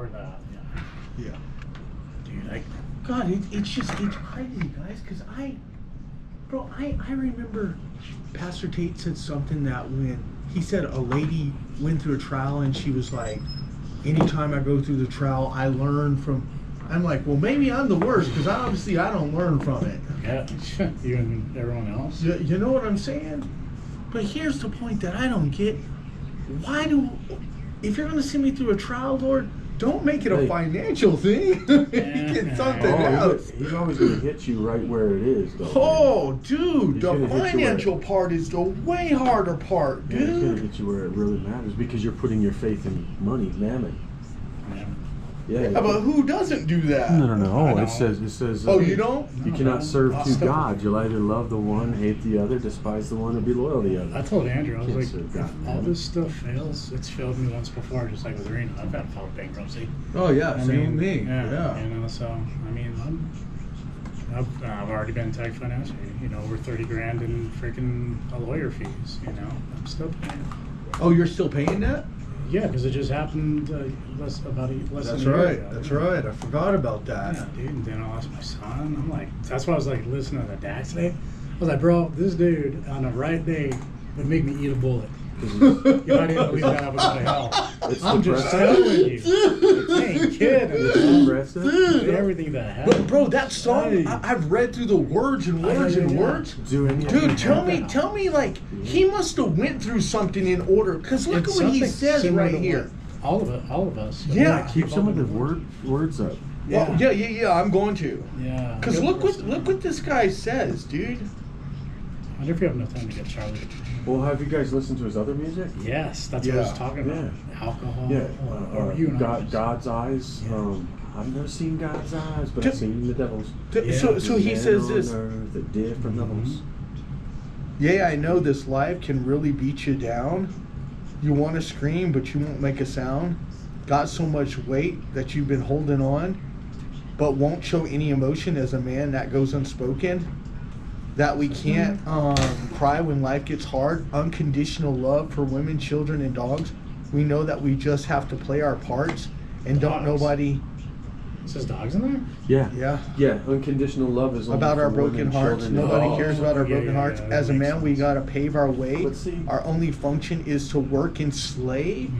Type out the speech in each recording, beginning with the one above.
or that. Yeah. Dude, God, it's crazy, guys, because I remember Pastor Tate said something that when he said a lady went through a trial and she was like, anytime I go through the trial, I learn from. I'm like, well, maybe I'm the worst because obviously I don't learn from it. Yeah, you and everyone else. You know what I'm saying? But here's the point that I don't get. If you're going to send me through a trial, Lord, don't make it a financial thing. Get something else. He's always going to hit you right where it is, though. Oh, dude, He's the financial part is the way harder part, dude. Yeah, he's going to hit you where it really matters because you're putting your faith in money, mammon. Yeah, but who doesn't do that? No. It says. Oh, you don't? You cannot serve two gods. You'll either love the one, hate the other, despise the one, and be loyal to the other. I told Andrew, I was like, serve if God, all this stuff fails, it's failed me once before, just like with Reno. I've had filed bankruptcy. Oh yeah, same me. thing. Yeah. You know, so I mean, I've already been tagged financially. You know, over 30 grand in freaking lawyer fees. You know, I'm still paying. Oh, you're still paying that? Yeah, because it just happened less than a year ago. That's right. I forgot about that. Yeah, dude. And then I lost my son. I'm like, that's why I was like listening to the dad today. I was like, bro, this dude on the right day would make me eat a bullet. If I didn't believe that, I would go to hell. I'm just telling you. I ain't kidding. Everything that happened. But bro, that song, I've read through the words and words and words. Dude, tell me, like, he must have went through something in order. Because look at what he says right here. All of us. Yeah. Keep some of the words up. Yeah. Well, yeah, I'm going to. Yeah. Because look what this guy says, dude. I wonder if you have enough time to get Charlie. Well, have you guys listened to his other music? Yes, that's what I was talking about. Alcohol. Yeah. Or you and God's eyes. Yeah. I've never seen God's eyes, but I've seen the devil's. So he says this. The different levels. Yeah, I know this life can really beat you down. You want to scream, but you won't make a sound. Got so much weight that you've been holding on, but won't show any emotion as a man that goes unspoken. That we can't cry when life gets hard. Unconditional love for women, children, and dogs. We know that we just have to play our parts and don't nobody. It says dogs in there? Yeah. Unconditional love is about our broken hearts. Nobody cares about our broken hearts. As a man, we gotta pave our way. Our only function is to work and slave.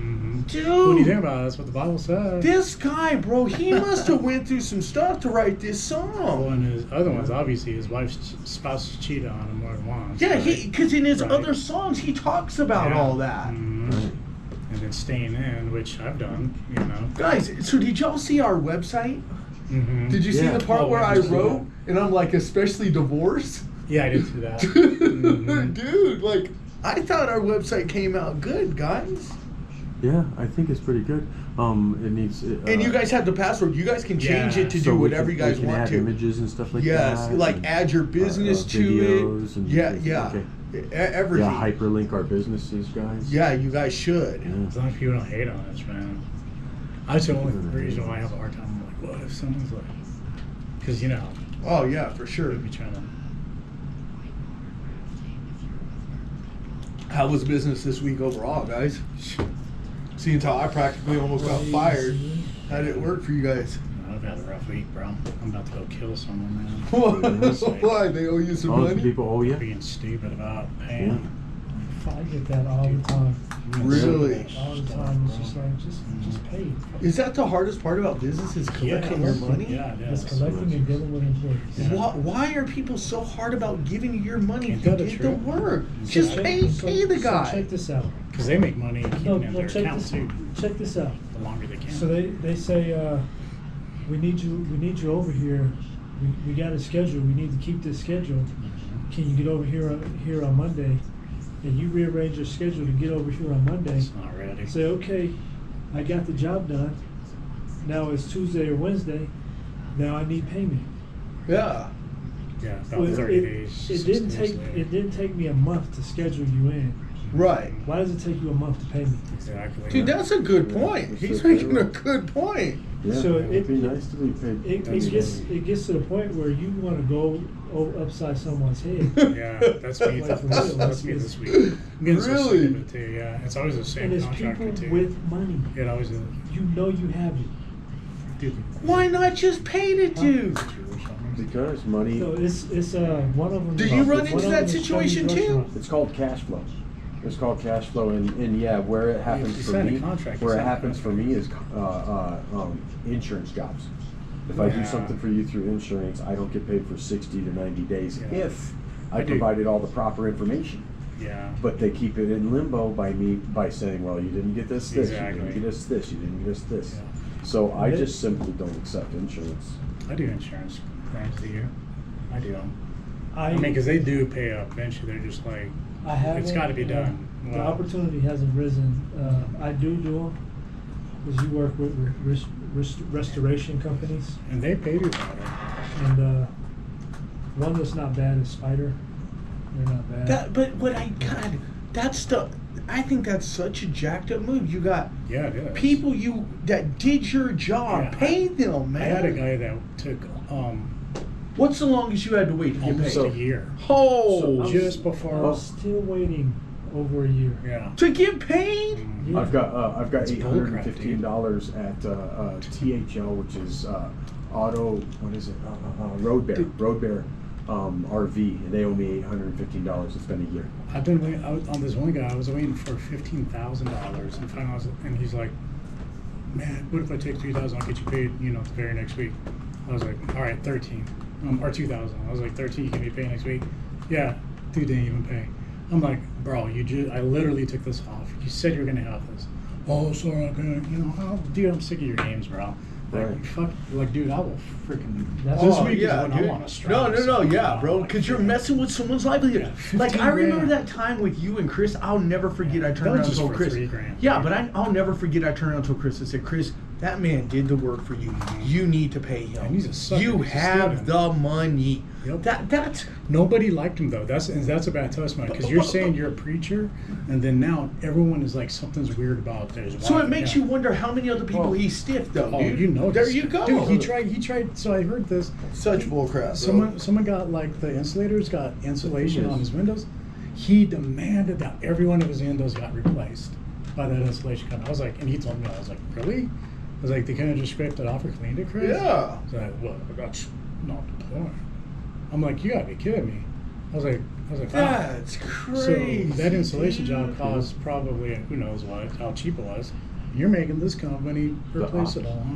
Dude, what do you think about it? That's what the Bible says. This guy, bro, he must have went through some stuff to write this song. Well, and his other ones, obviously, his wife's spouse cheated on him more than once. Yeah, because in his other songs, he talks about all that. Right. And then staying in, which I've done, you know. Guys, so did y'all see our website? Mm-hmm. Did you see the part where I wrote, and I'm like, especially divorce? Yeah, I did see that. Dude, like, I thought our website came out good, guys. Yeah, I think it's pretty good. It needs. And you guys have the password. You guys can change it to do whatever you guys want add to. Images and stuff like that. Yes, like add your business to videos it. And Yeah. Okay. Everything. Yeah, hyperlink our businesses, guys. Yeah, you guys should. Yeah. As long as people don't hate on us, man. That's the only reason why I have a hard time. I'm like, what if someone's like, because you know. Oh yeah, for sure. We'd be trying to. How was business this week overall, guys? Seeing how I practically almost got fired. How did it work for you guys? I've had a rough week, bro. I'm about to go kill someone, man. Why? They owe you some money? People owe you? Being stupid about paying. I get that all the time. Really? All the time. It's just like, just pay. Is that the hardest part about business? Is collecting your money? Yeah, it It's is. collecting and dealing with employees. Yeah. Why are people so hard about giving you your money Ain't to that a get the truth? work? Just pay the guy. So check this out. Because they make money keeping No, in their check account this. too. Check this out. The longer they can. So they say we need you over here. We got a schedule. We need to keep this schedule. Can you get over here on Monday? And you rearrange your schedule to get over here on Monday. It's not ready. Say, okay, I got the job done. Now it's Tuesday or Wednesday. Now I need payment. Yeah. Yeah, about Well, 30 days. It 60 didn't days take later. it didn't take me a month to schedule you in. Right. Why does it take you a month to pay me? Exactly. Dude, that's a good point. He's making a good point. Yeah, So it'd be nice to be paid. It gets to the point where you want to go upside someone's head. Yeah, that's me. That's me this week. I'm getting so sick of it too. Yeah, it's always the same And it's contractor people too. with money. It always is. You know you have it. Dude, Why not just pay the dude? Because money. So it's one of them. Do you run one into of that them is situation Chinese too? restaurant. It's called cash flow. It's called cash flow, and yeah, where it happens you for sign a me, contract, you where it sign a happens for contract. me is insurance jobs. If I do Yeah. something for you through insurance, I don't get paid for 60 to 90 days Yeah. if I I do. provided all the proper information. Yeah. But they keep it in limbo by saying, well, you didn't get this, you Exactly. didn't get us this, you didn't get us this. Yeah. So I They- just simply don't accept insurance. I do insurance claims to you. I do them. I I mean, because they do pay up eventually. They're just like, I haven't. it's got to be done. The Well, opportunity hasn't risen. I do them because you work with restoration companies, and they pay you about it. and one that's not bad is Spider. They're not bad. But what I God, that's the. I think that's such a jacked up move. You got Yeah, it is. people that did your job, Yeah, pay them, man. I had a guy that took What's the longest you had to wait to get almost paid? a year. Oh, Just before. I'm still waiting over a year. Yeah. to get paid? Yeah. I've got It's $815 at THL, which is Auto. What is it? Road Bear RV, and they owe me $815. It's been a year. I've been waiting on this one guy. I was waiting for $15,000, and finally, and he's like, "Man, what if I take $3,000? I'll get you paid, the very next week." I was like, "All right, 13, or 2,000." I was like, 13. You can be paid next week. Yeah, dude didn't even pay. I'm like, bro, I literally took this off. You said you were gonna have this. Oh, sorry, I'm gonna, dude, I'm sick of your games, bro. Like, Right. fuck, like, dude, I will freaking. That's- This Oh, week yeah, is when dude. I'm on a strike. No, yeah, So, bro. like, Because you're yeah. messing with someone's livelihood. Yeah, Like 15 I remember grand. that time with you and Chris. I'll never forget. I That turned was around and just told for Chris. $3 grand. Yeah, but I'll never forget. I turned around and told Chris. I said, Chris, that man did the work for you. You need to pay him. And he's a sucker. You He's a have student. the money. Yep. That's Nobody liked him though. That's a bad testimony because you're saying you're a preacher, and then now everyone is like something's weird about this. so it makes you wonder how many other people he stiffed though, Oh, dude. There this- you go. Dude, he tried. So I heard this. Such bullcrap. Someone got like the insulators got insulation on his windows. He demanded that every one of his windows got replaced by that insulation company. I was like, and he told me, I was like, really? I was like, they couldn't just scraped it off or cleaned it, Chris? Yeah. He's like, well, that's not the point. I'm like, you gotta be kidding me. I was like, wow. That's crazy. So that insulation dude. job cost probably who knows what, how cheap it was. You're making this company replace it all, huh?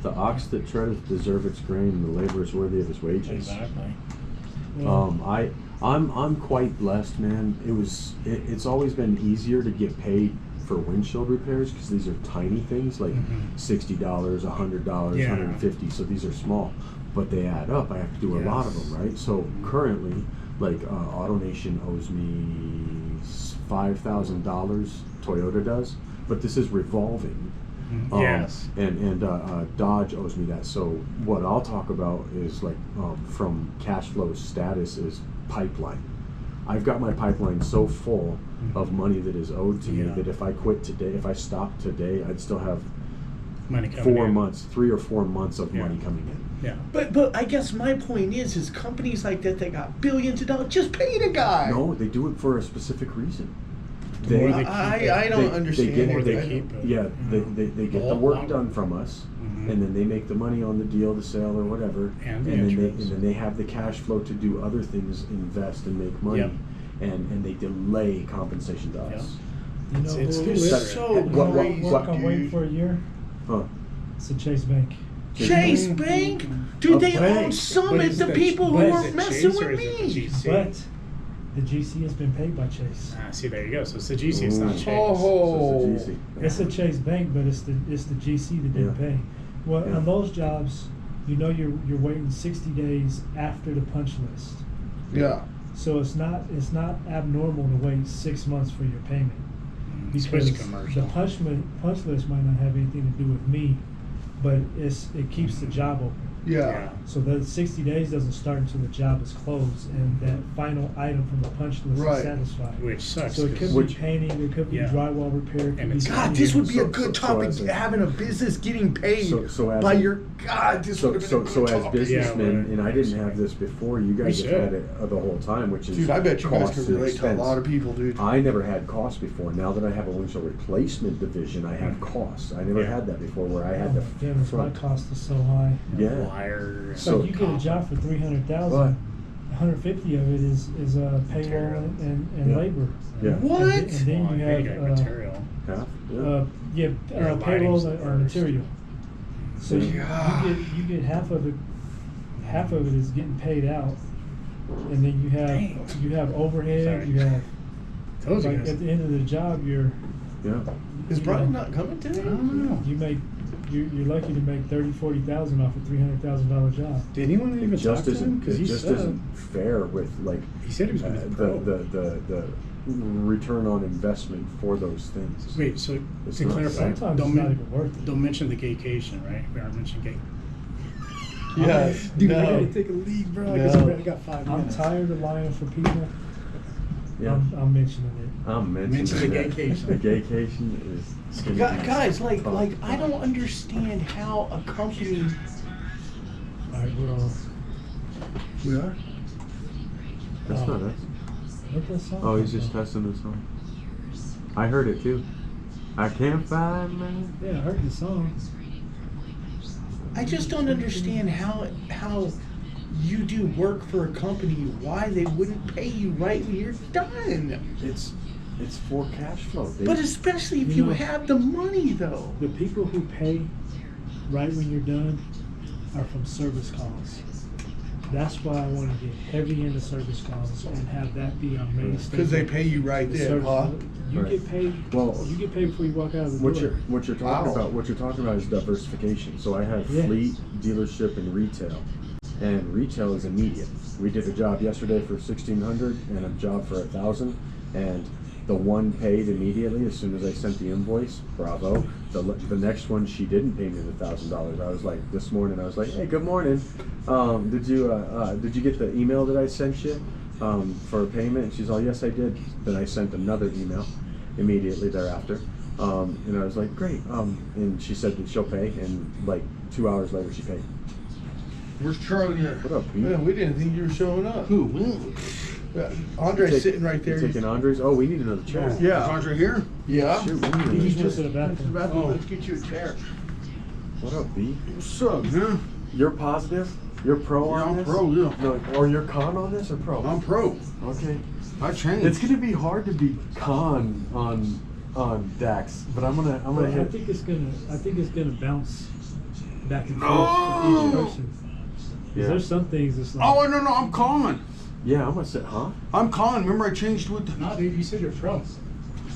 The ox that treadeth deserve its grain, and the labor is worthy of his wages. Exactly. I'm quite blessed, man. It's always been easier to get paid for windshield repairs because these are tiny things like $60, $100, Yeah. $150. So these are small, but they add up. I have to do a lot of Yes. them, right? So currently, like AutoNation owes me $5,000. Toyota does, but this is revolving. Yes. And Dodge owes me that. So what I'll talk about is like from cash flow status is pipeline. I've got my pipeline so full of money that is owed to me Yeah. that if I quit today, if I stopped today, I'd still have Money coming 4 in. months, 3 or 4 months of Yeah. money coming in. Yeah. But I guess my point is companies like that got billions of dollars. Just pay the guy. No, they do it for a specific reason. The more They, they keep it, I don't they understand. get, more it. they I keep don't- it. yeah, they get the work Longer. done from us, Mhm. and then they make the money on the deal, the sale, or whatever, And the then insurance. they have the cash flow to do other things, invest and make money, Yep. and they delay compensation to us. You know It's who still is illiterate. so you know crazy, what I'm waiting dude. for a year? Huh? It's the Chase Bank. Chase Bank, dude, A they bank. own Summit. Is The it people who but is were it messing Chase or with is it the me. GC? But the GC has been paid by Chase. See, there you go. So it's the GC, it's not Ooh. Chase. Oh. So it's a GC. It's a Chase Bank, but it's the GC that didn't Yeah. pay. Well, Yeah. on those jobs, you're waiting 60 days after the punch list. Yeah. So it's not abnormal to wait 6 months for your payment. Switch Because commercial. the punch list might not have anything to do with me, but it keeps the job open. Yeah. So the 60 days doesn't start until the job is closed and that final item from the punch list Right. is satisfied. Which sucks. So it could 'cause- be painting, it could be Yeah. drywall repair, it could And be it's- God, this would be a So- good so topic. as a- Having a business getting paid So as by a- your God, this would have been a good as topic. businessmen, Yeah, right. and I didn't have this before. You guys We have had should. it the whole time, which is Dude, I bet you guys costs could and relate to a expense. lot of people, dude. I never had costs before. Now that I have a windshield replacement division, I have costs. I never Yeah. had that before, where I had Oh, to goodness, my front. cost is so high. Yeah. Wire. So So- you get a job for 300,000, But- 150 of it is payroll Material. and Yeah. labor. Yeah. What? And then Well, you I think have got material. Half? Yeah. Your payroll lighting's the and worst. material. So Yeah. you get half of it. Half of it is getting paid out, and then Dang. you have overhead. Sorry. You have Told you like guys. at the end of the job, Yeah. Is you Brian know, not coming I today? don't know. you're lucky to make 30,000-40,000 off a $300,000 job. Did anyone even It just talk to him? isn't. Because It he just said isn't fair with like he said he was going to be pro. the return on investment for those things. Wait, so It's to not- clarify, Sometimes it's not even worth it. don't mention the gaycation, right? We aren't mentioning gay. Yes. Dude, no. I gotta take a leak, bro. No. I got 5 I'm minutes. tired of lying for people. Yeah. I'm mentioning it. I'm mentioning Mention the that. gaycation. The gaycation is. Guys, like, tough. I don't understand how a company. All right, we're on. We are. That's not us. Where'd that song Oh, he's come just from? testing the song. I heard it too. I can't find my. Yeah, I heard the song. I just don't understand how you do work for a company. Why they wouldn't pay you right when you're done? It's for cash flow. But especially if You you know- have the money, though. The people who pay right when you're done are from service calls. That's why I want to get heavy into service calls and have that be our mainstay. Because they pay you right The there, service- huh? You Right. get paid. Well, you get paid before you walk out of the What door. you're talking Wow. about? What you're talking about is diversification. So I have Yeah. fleet, dealership, and retail. And retail is immediate. We did a job yesterday for 1,600 and a job for 1,000, and the one paid immediately as soon as I sent the invoice. Bravo. The next one she didn't pay me the $1,000. I was like this morning. I was like, hey, good morning. Did you get the email that I sent you for a payment? And she's all, yes, I did. Then I sent another email immediately thereafter. And I was like, great. And she said that she'll pay, and like 2 hours later she paid. Where's Charlie at? What up, Pete? Man, we didn't think you were showing up. Who? Andre's Take- sitting right there. You taking Andres? Oh, we need another chair. Is Yeah. Andre here? Yeah. Shoot, we need He another just chair. went to the bathroom. Oh. Let's get you a chair. What up, B? What's up, man? You're positive? You're pro Yeah, on I'm this? pro, yeah. No, or you're con on this or pro? I'm pro. Okay. I changed. It's gonna be hard to be con on Dax, but I'm gonna But I hit. think it's gonna bounce back and No! forth with each person. 'Cause Yeah. there's some things that's like. Oh, no, I'm calling. Yeah, I'm gonna say, huh? I'm calling. Remember I changed with... No, dude, you said you're pro.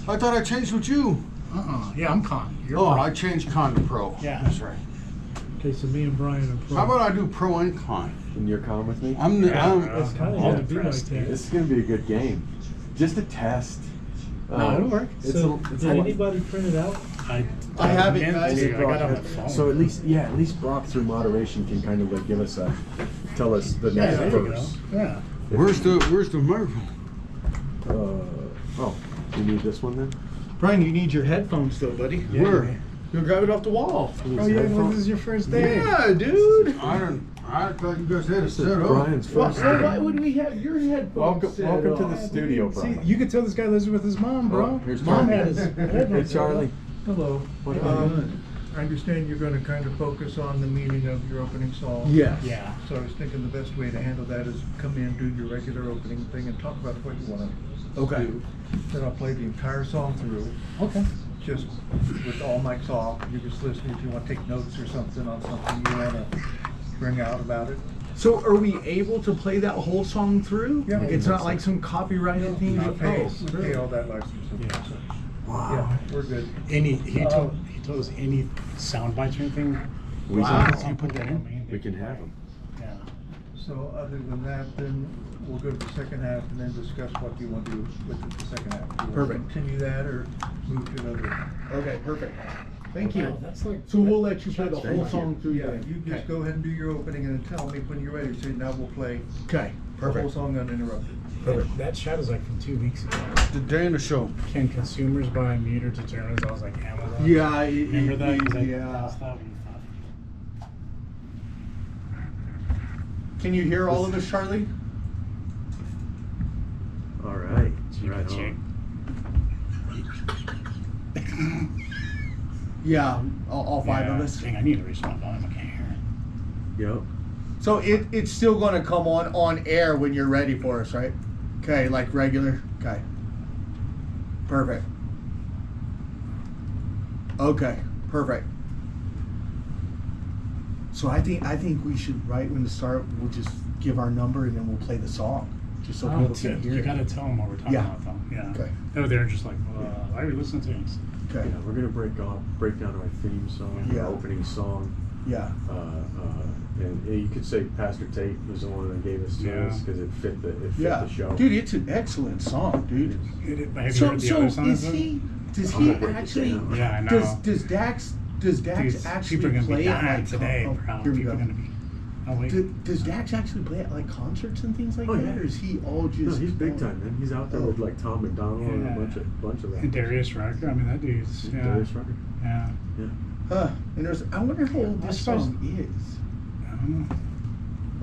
I thought I changed with you. Yeah, I'm con. You're Oh, pro. I changed con to pro. Yeah. That's right. Okay, so me and Brian are pro. How about I do pro and con? And you're con with me? I'm It's kind of I'll gonna be like impress, that. This is gonna be a good game. Just a test. No, it'll work. It's So, it's did anybody print it out? I have it, meant guys. to. I got it on my phone. So at least Brock through moderation can kind of like give us tell us the yeah, next there you go. verse. Yeah. Where's the microphone? Oh, you need this one then? Brian, you need your headphones though, buddy. Yeah, Where? man. You'll grab it off the wall. Oh yeah, well, this is your first day. Yeah, dude. I thought you guys had it This is set up. Brian's Why, first. why would we have your headphones? Welcome set to up? the studio, See, Brian. you could tell this guy lives with his mom, bro. Oh, here's Mom Charlie. had his Hey, headphones. Charlie. Hello. What I understand you're going to kind of focus on the meaning of your opening song. Yes. Yeah. So I was thinking the best way to handle that is come in, do your regular opening thing, and talk about what you want to Okay. do. Then I'll play the entire song through, Okay. just with all mics off. You just listen if you want to take notes or something on something you want to bring out about it. So are we able to play that whole song through? Yeah. It's not like some copyrighted thing. We pay, Oh, we pay all that license. Yeah. So, Wow. yeah, we're good. He told us any sound bites or anything. We Wow. can You put that in. we can have them. Yeah. So other than that, then we'll go to the second half and then discuss what you want to do with the second half. Do you want to Perfect. continue that or move to another? Okay, perfect. Thank you. Wow, that's like. So we'll let you play the Thank whole you. song through. Yeah, then. you just Okay. go ahead and do your opening and then tell me when you're ready. So now we'll play Okay. the whole Perfect. song uninterrupted. That chat is like from 2 weeks ago. The day in the show. Can consumers buy meter determinants? I was like, Amazon. Yeah. Remember that? 'Cause I Yeah. asked that one. Can you hear all of us, Charlie? All right. You Right check. on. Yeah. All five of us. Dang, I need to reach my volume. I can't hear it. Yep. So it's still going to come on air when you're ready for us, right? Okay, like regular. Okay. Perfect. Okay, perfect. So I think we should, right when to start, we'll just give our number and then we'll play the song, just so Oh, people can hear you it. gotta tell them what we're talking Yeah. about, though. Yeah. Okay. No, they're just like, why are you listening to this? Okay. Yeah, we're gonna break down our theme song, Yeah. our opening song, Yeah. and you could say Pastor Tate was the one that gave us to Yeah. us because it fit the Yeah. show. Dude, it's an excellent song, dude. Have you So heard the other songs? is he? Does I'm he gonna break it actually? down. Yeah, I know. Does Dax Dude, actually people are gonna play be at dying like today, oh, bro. here we People go. are gonna be. Oh wait. Does Dax actually play at like concerts and things like Oh, that, yeah. or is he all No, just? he's big time, man. He's out there with like Tom McDonald and Yeah. a bunch of And them. Darius Rucker. I mean, that dude's. Yeah. Darius Rucker. Yeah. Huh? And I wonder how old I this suppose- song is. I don't know.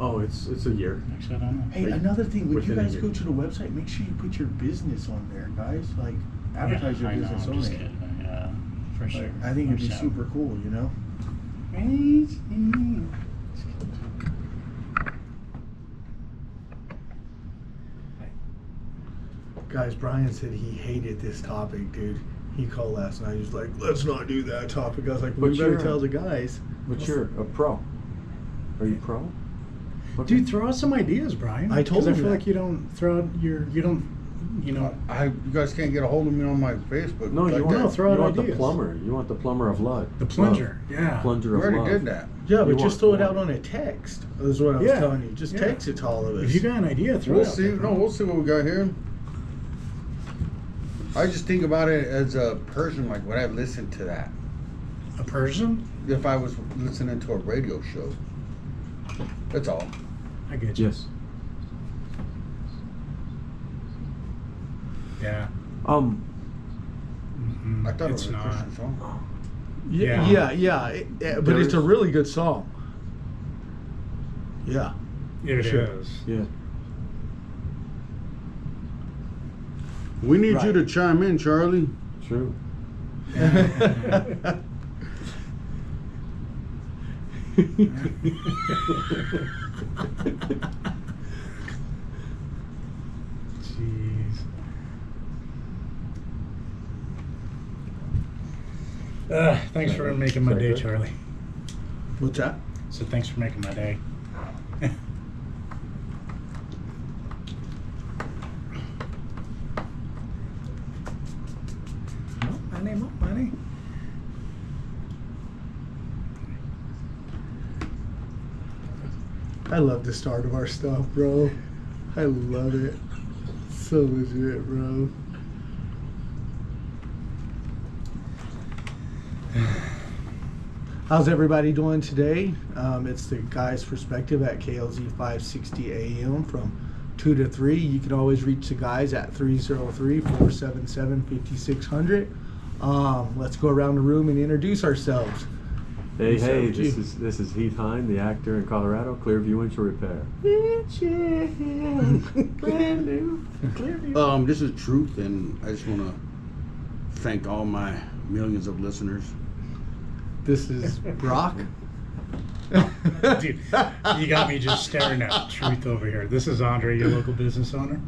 Oh, it's a year. Actually, I don't know. Hey, Like, another thing, when you within a guys year. go to the website, make sure you put your business on there, guys. Like, advertise your I know, business I'm on just it. kidding. Yeah, for sure. Like, I think it'd be I'm super cool, you know. Guys, Brian said he hated this topic, dude. He called last night. He's like, "Let's not do that topic." I was like, "We But better you're- tell the guys." But you're a pro. Are you pro? Okay. Dude, throw out some ideas, Brian. I told 'Cause I him feel that. like you don't throw out you don't, you know. You guys can't get a hold of me on my Facebook. No, like you want, No, throw out you want the ideas. plumber. You want the plumber of love. The plunger, yeah. Plunger We of already love. did that. Yeah, You but want- just throw it out on a text. Is what I was Yeah, telling you. Just yeah. text it to all of us. If you got an idea, throw We'll it out see. there, bro. No, we'll see what we got here. I just think about it as a person. Like, would I listen to that A Persian? if I was listening to a radio show? That's all. I get you. Yes. Yeah. Um. Mm-mm, I thought it's it was a not. Christian song. Yeah, Yeah. yeah. But it's a really good song. Yeah. It Sure. is. Yeah. We need Right. you to chime in, Charlie. True. Jeez. Thanks for making my Is that day, good? Charlie. What's that? So thanks for making my day. Money. I love the start of our stuff, bro. I love it. So legit, bro. How's everybody doing today? It's the Guy's Perspective at KLZ 560 AM from 2 to 3. You can always reach the guys at 303-477-5600. Let's go around the room and introduce ourselves. Hey, So, hey, gee. this is Heath Hine, the actor in Colorado, Clearview Windshield Repair. Brand new. Clearview. This is Truth, and I just want to thank all my millions of listeners. This is Brock. Dude, you got me just staring at truth over here. This is Andre, your local business owner.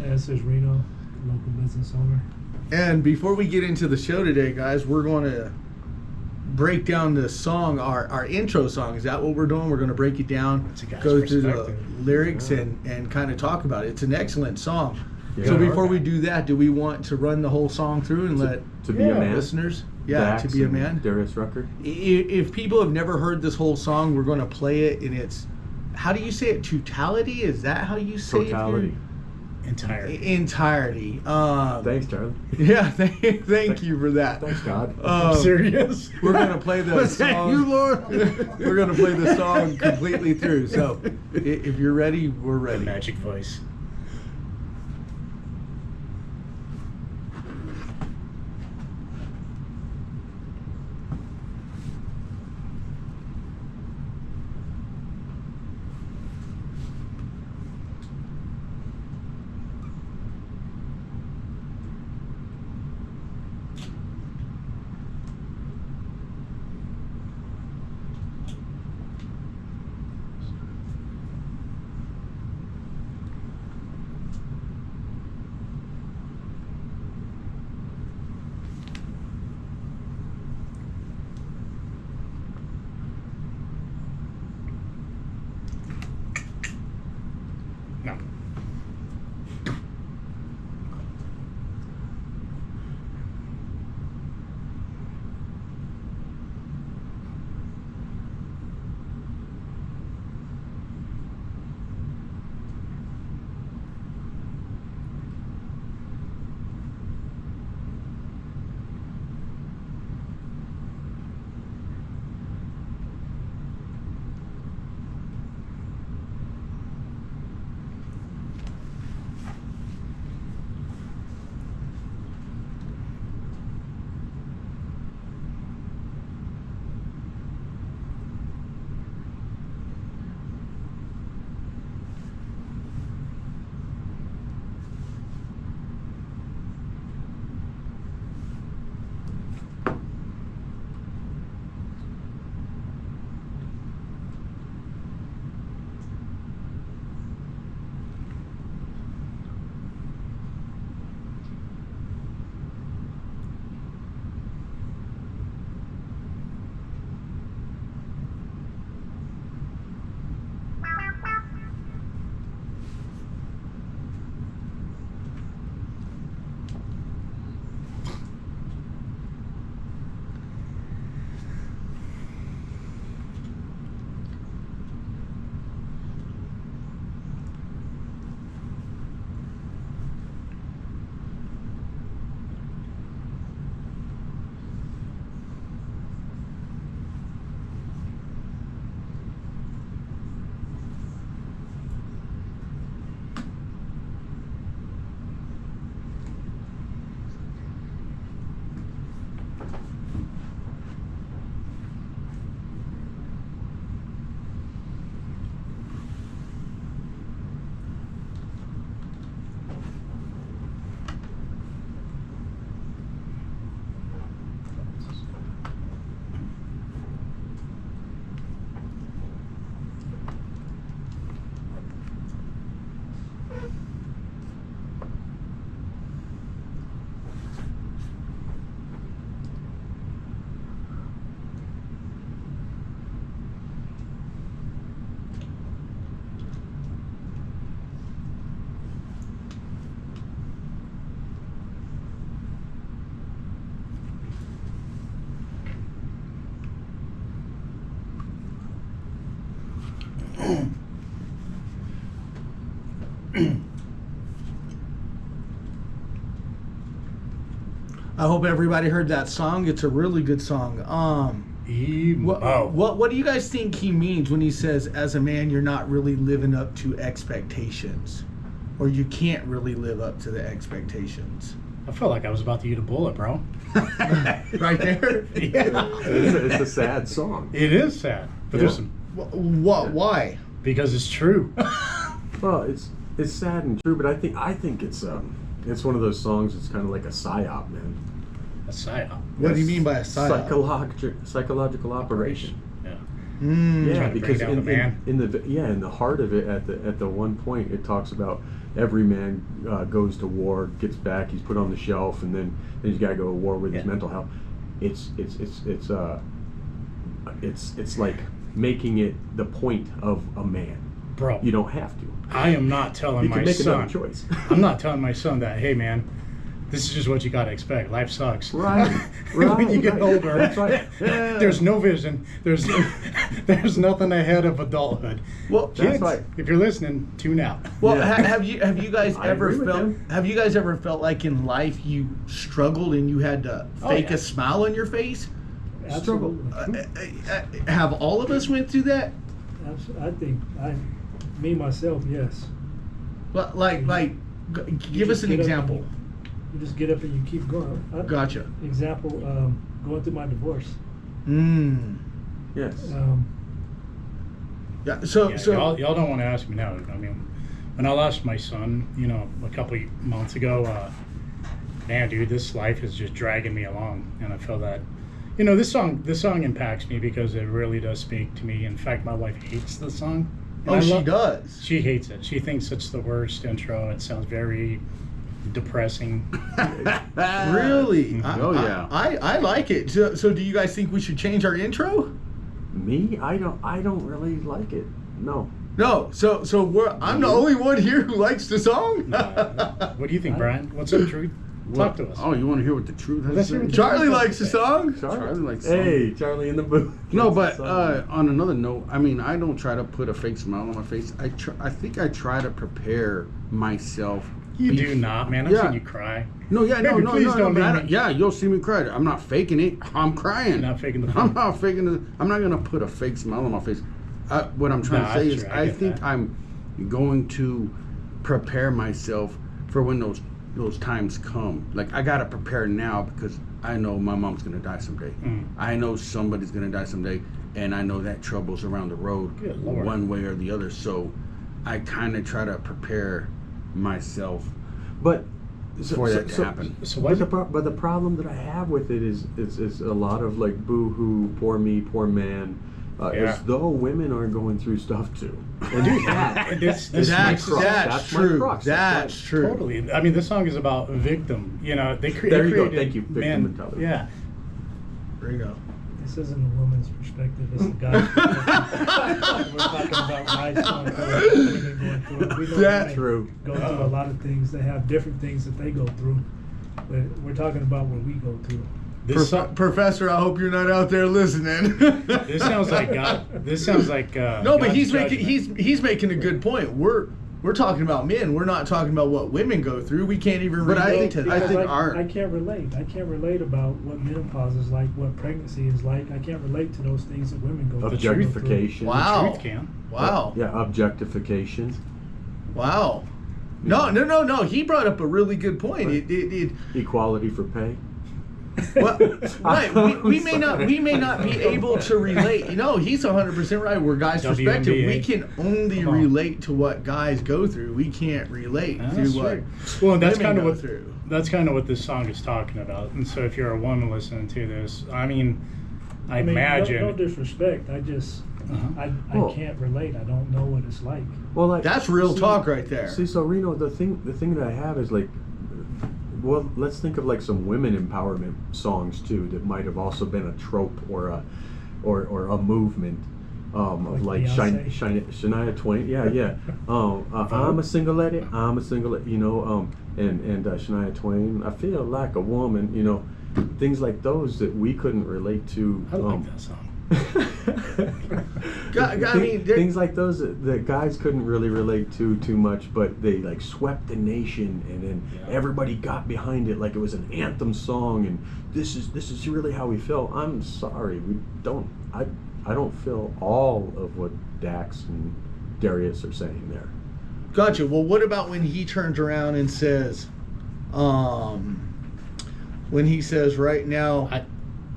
And this is Reno, local business owner. And before we get into the show today, guys, we're going to break down the song, our intro song. Is that what we're doing? We're going to break it down, It's a guy's go through the perspective. lyrics Yeah. and kind of talk about it. It's an excellent song. Yeah. So before we do that, do we want to run the whole song through and let To be a Yeah, man. listeners? Yeah, Dax to be a and man. Darius Rucker. If people have never heard this whole song, we're going to play it in its, how do you say it? Totality? Is that how you say Totality. entirety. Thanks, Charlie. Yeah, thank you for that. Thanks, God. Serious? We're gonna play the Was that song. you, Lord? We're gonna play the song completely through. So, if you're ready, we're ready. Magic voice. No. I hope everybody heard that song. It's a really good song. What do you guys think he means when he says, as a man, you're not really living up to expectations? Or you can't really live up to the expectations? I felt like I was about to eat a bullet, bro. Right there? Yeah. It's a sad song. It is sad. But there's some, What? Why? because it's true. Well, it's sad and true, but I think it's one of those songs. It's kind of like a psyop, man. A psyop. What do you mean by a psyop? Psychological operation. Yeah. Yeah, Trying to because bring down the man. in the heart of it, at the one point, it talks about every man goes to war, gets back, he's put on the shelf, and then he's got to go to war with his mental health. It's like making it the point of a man. Bro, You don't have to. I am not telling You my can make son. another choice. I'm not telling my son that, hey man, this is just what you gotta expect. Life sucks. Right, When you get right. older, That's right. Yeah. there's no vision. There's nothing ahead of adulthood. Well, That's Kids, right. if you're listening, tune out. Well, Yeah. have you guys I ever agree with felt him. have you guys ever felt like in life you struggled and you had to Oh, fake yeah. a smile on your face? Absolutely. Have all of us went through that? I think me myself, yes. Give us an get up example. and You just get up and you keep going. Gotcha. Example, going through my divorce. Yes. Yeah. So Yeah, so y'all don't want to ask me now. I mean, when I lost my son, a couple months ago, man, dude, this life is just dragging me along, and I feel that, this song impacts me because it really does speak to me. In fact, my wife hates the song. And she I love- does. She hates it. She thinks it's the worst intro. It sounds very depressing. Really? Oh, yeah. I like it. So do you guys think we should change our intro? Me, I don't really like it. No. No. So I'm the only one here who likes the song. What do you think, Brian? What's up, Truth? Talk to us. Oh, you want to hear what the truth has Let's to hear say? what the Charlie likes the song. Charlie likes Hey, Charlie in the booth. No, but Song. on another note, I mean, I don't try to put a fake smile on my face. I think I try to prepare myself. You do not, man. I've Yeah. seen you cry. No, yeah, no, Baby, no, please no, no. don't But I leave don't, me. yeah, you'll see me cry. I'm not faking it. I'm crying. You're not faking the I'm fun. not faking it. I'm not gonna put a fake smile on my face. What I'm trying No, to say that's is, true. I I get think that. I'm going to prepare myself for when those times come. Like I gotta prepare now because I know my mom's gonna die someday. I know somebody's gonna die someday, and I know that trouble's around the road, Good Lord. one way or the other. So I kind of try to prepare myself But for that to happen. So But what? the problem that I have with it is a lot of like boo hoo, poor me, poor man, Yeah. as though women are going through stuff too. And that, This that's my That's crux. that's my true. crux. That's right. true. Totally. I mean, this song is about victim. They created. There you go. Thank you. Victim Man, mentality. yeah. There you go. This isn't a woman's perspective, it's a guy's perspective. We're talking about guys going through it, women going through it. We know That's women true. Go through a lot of things, they have different things that they go through, but we're talking about what we go through. This song. Professor, I hope you're not out there listening. This sounds like God. This sounds like. No, but God's he's making judgment. he's making a good point. We're talking about men. We're not talking about what women go through. We can't even But I relate think- to I that. think Because our- I can't relate. I can't relate about what menopause is like, what pregnancy is like. I can't relate to those things that women go through. Objectification. Wow. Truth can. Wow. Yeah, objectification. Wow. No. He brought up a really good point. It Equality for pay. well, right. We may not be able to relate. He's 100% right. We're guys' perspective. WNBA. We can only Come on. relate to what guys go through. We can't relate to That's what right. Well, and that's women kind of go what through. that's kind of what this song is talking about. And so, if you're a woman listening to this, I mean, I mean, imagine. No disrespect. I just, Uh-huh. I Well- can't relate. I don't know what it's like. Well, like That's real talk right there. See, so Reno, the thing that I have is like, well, let's think of like some women empowerment songs too that might have also been a trope or a movement. Of like Beyonce? Shania Twain, yeah. I'm a single lady. I'm a single, and Shania Twain. I feel like a woman, things like those that we couldn't relate to. I like that song. I mean, things like those that guys couldn't really relate to too much, but they like swept the nation, and then everybody got behind it like it was an anthem song, and this is really how we feel. I'm sorry, I don't feel all of what Dax and Darius are saying there. Gotcha. Well, what about when he turns around and says, right now,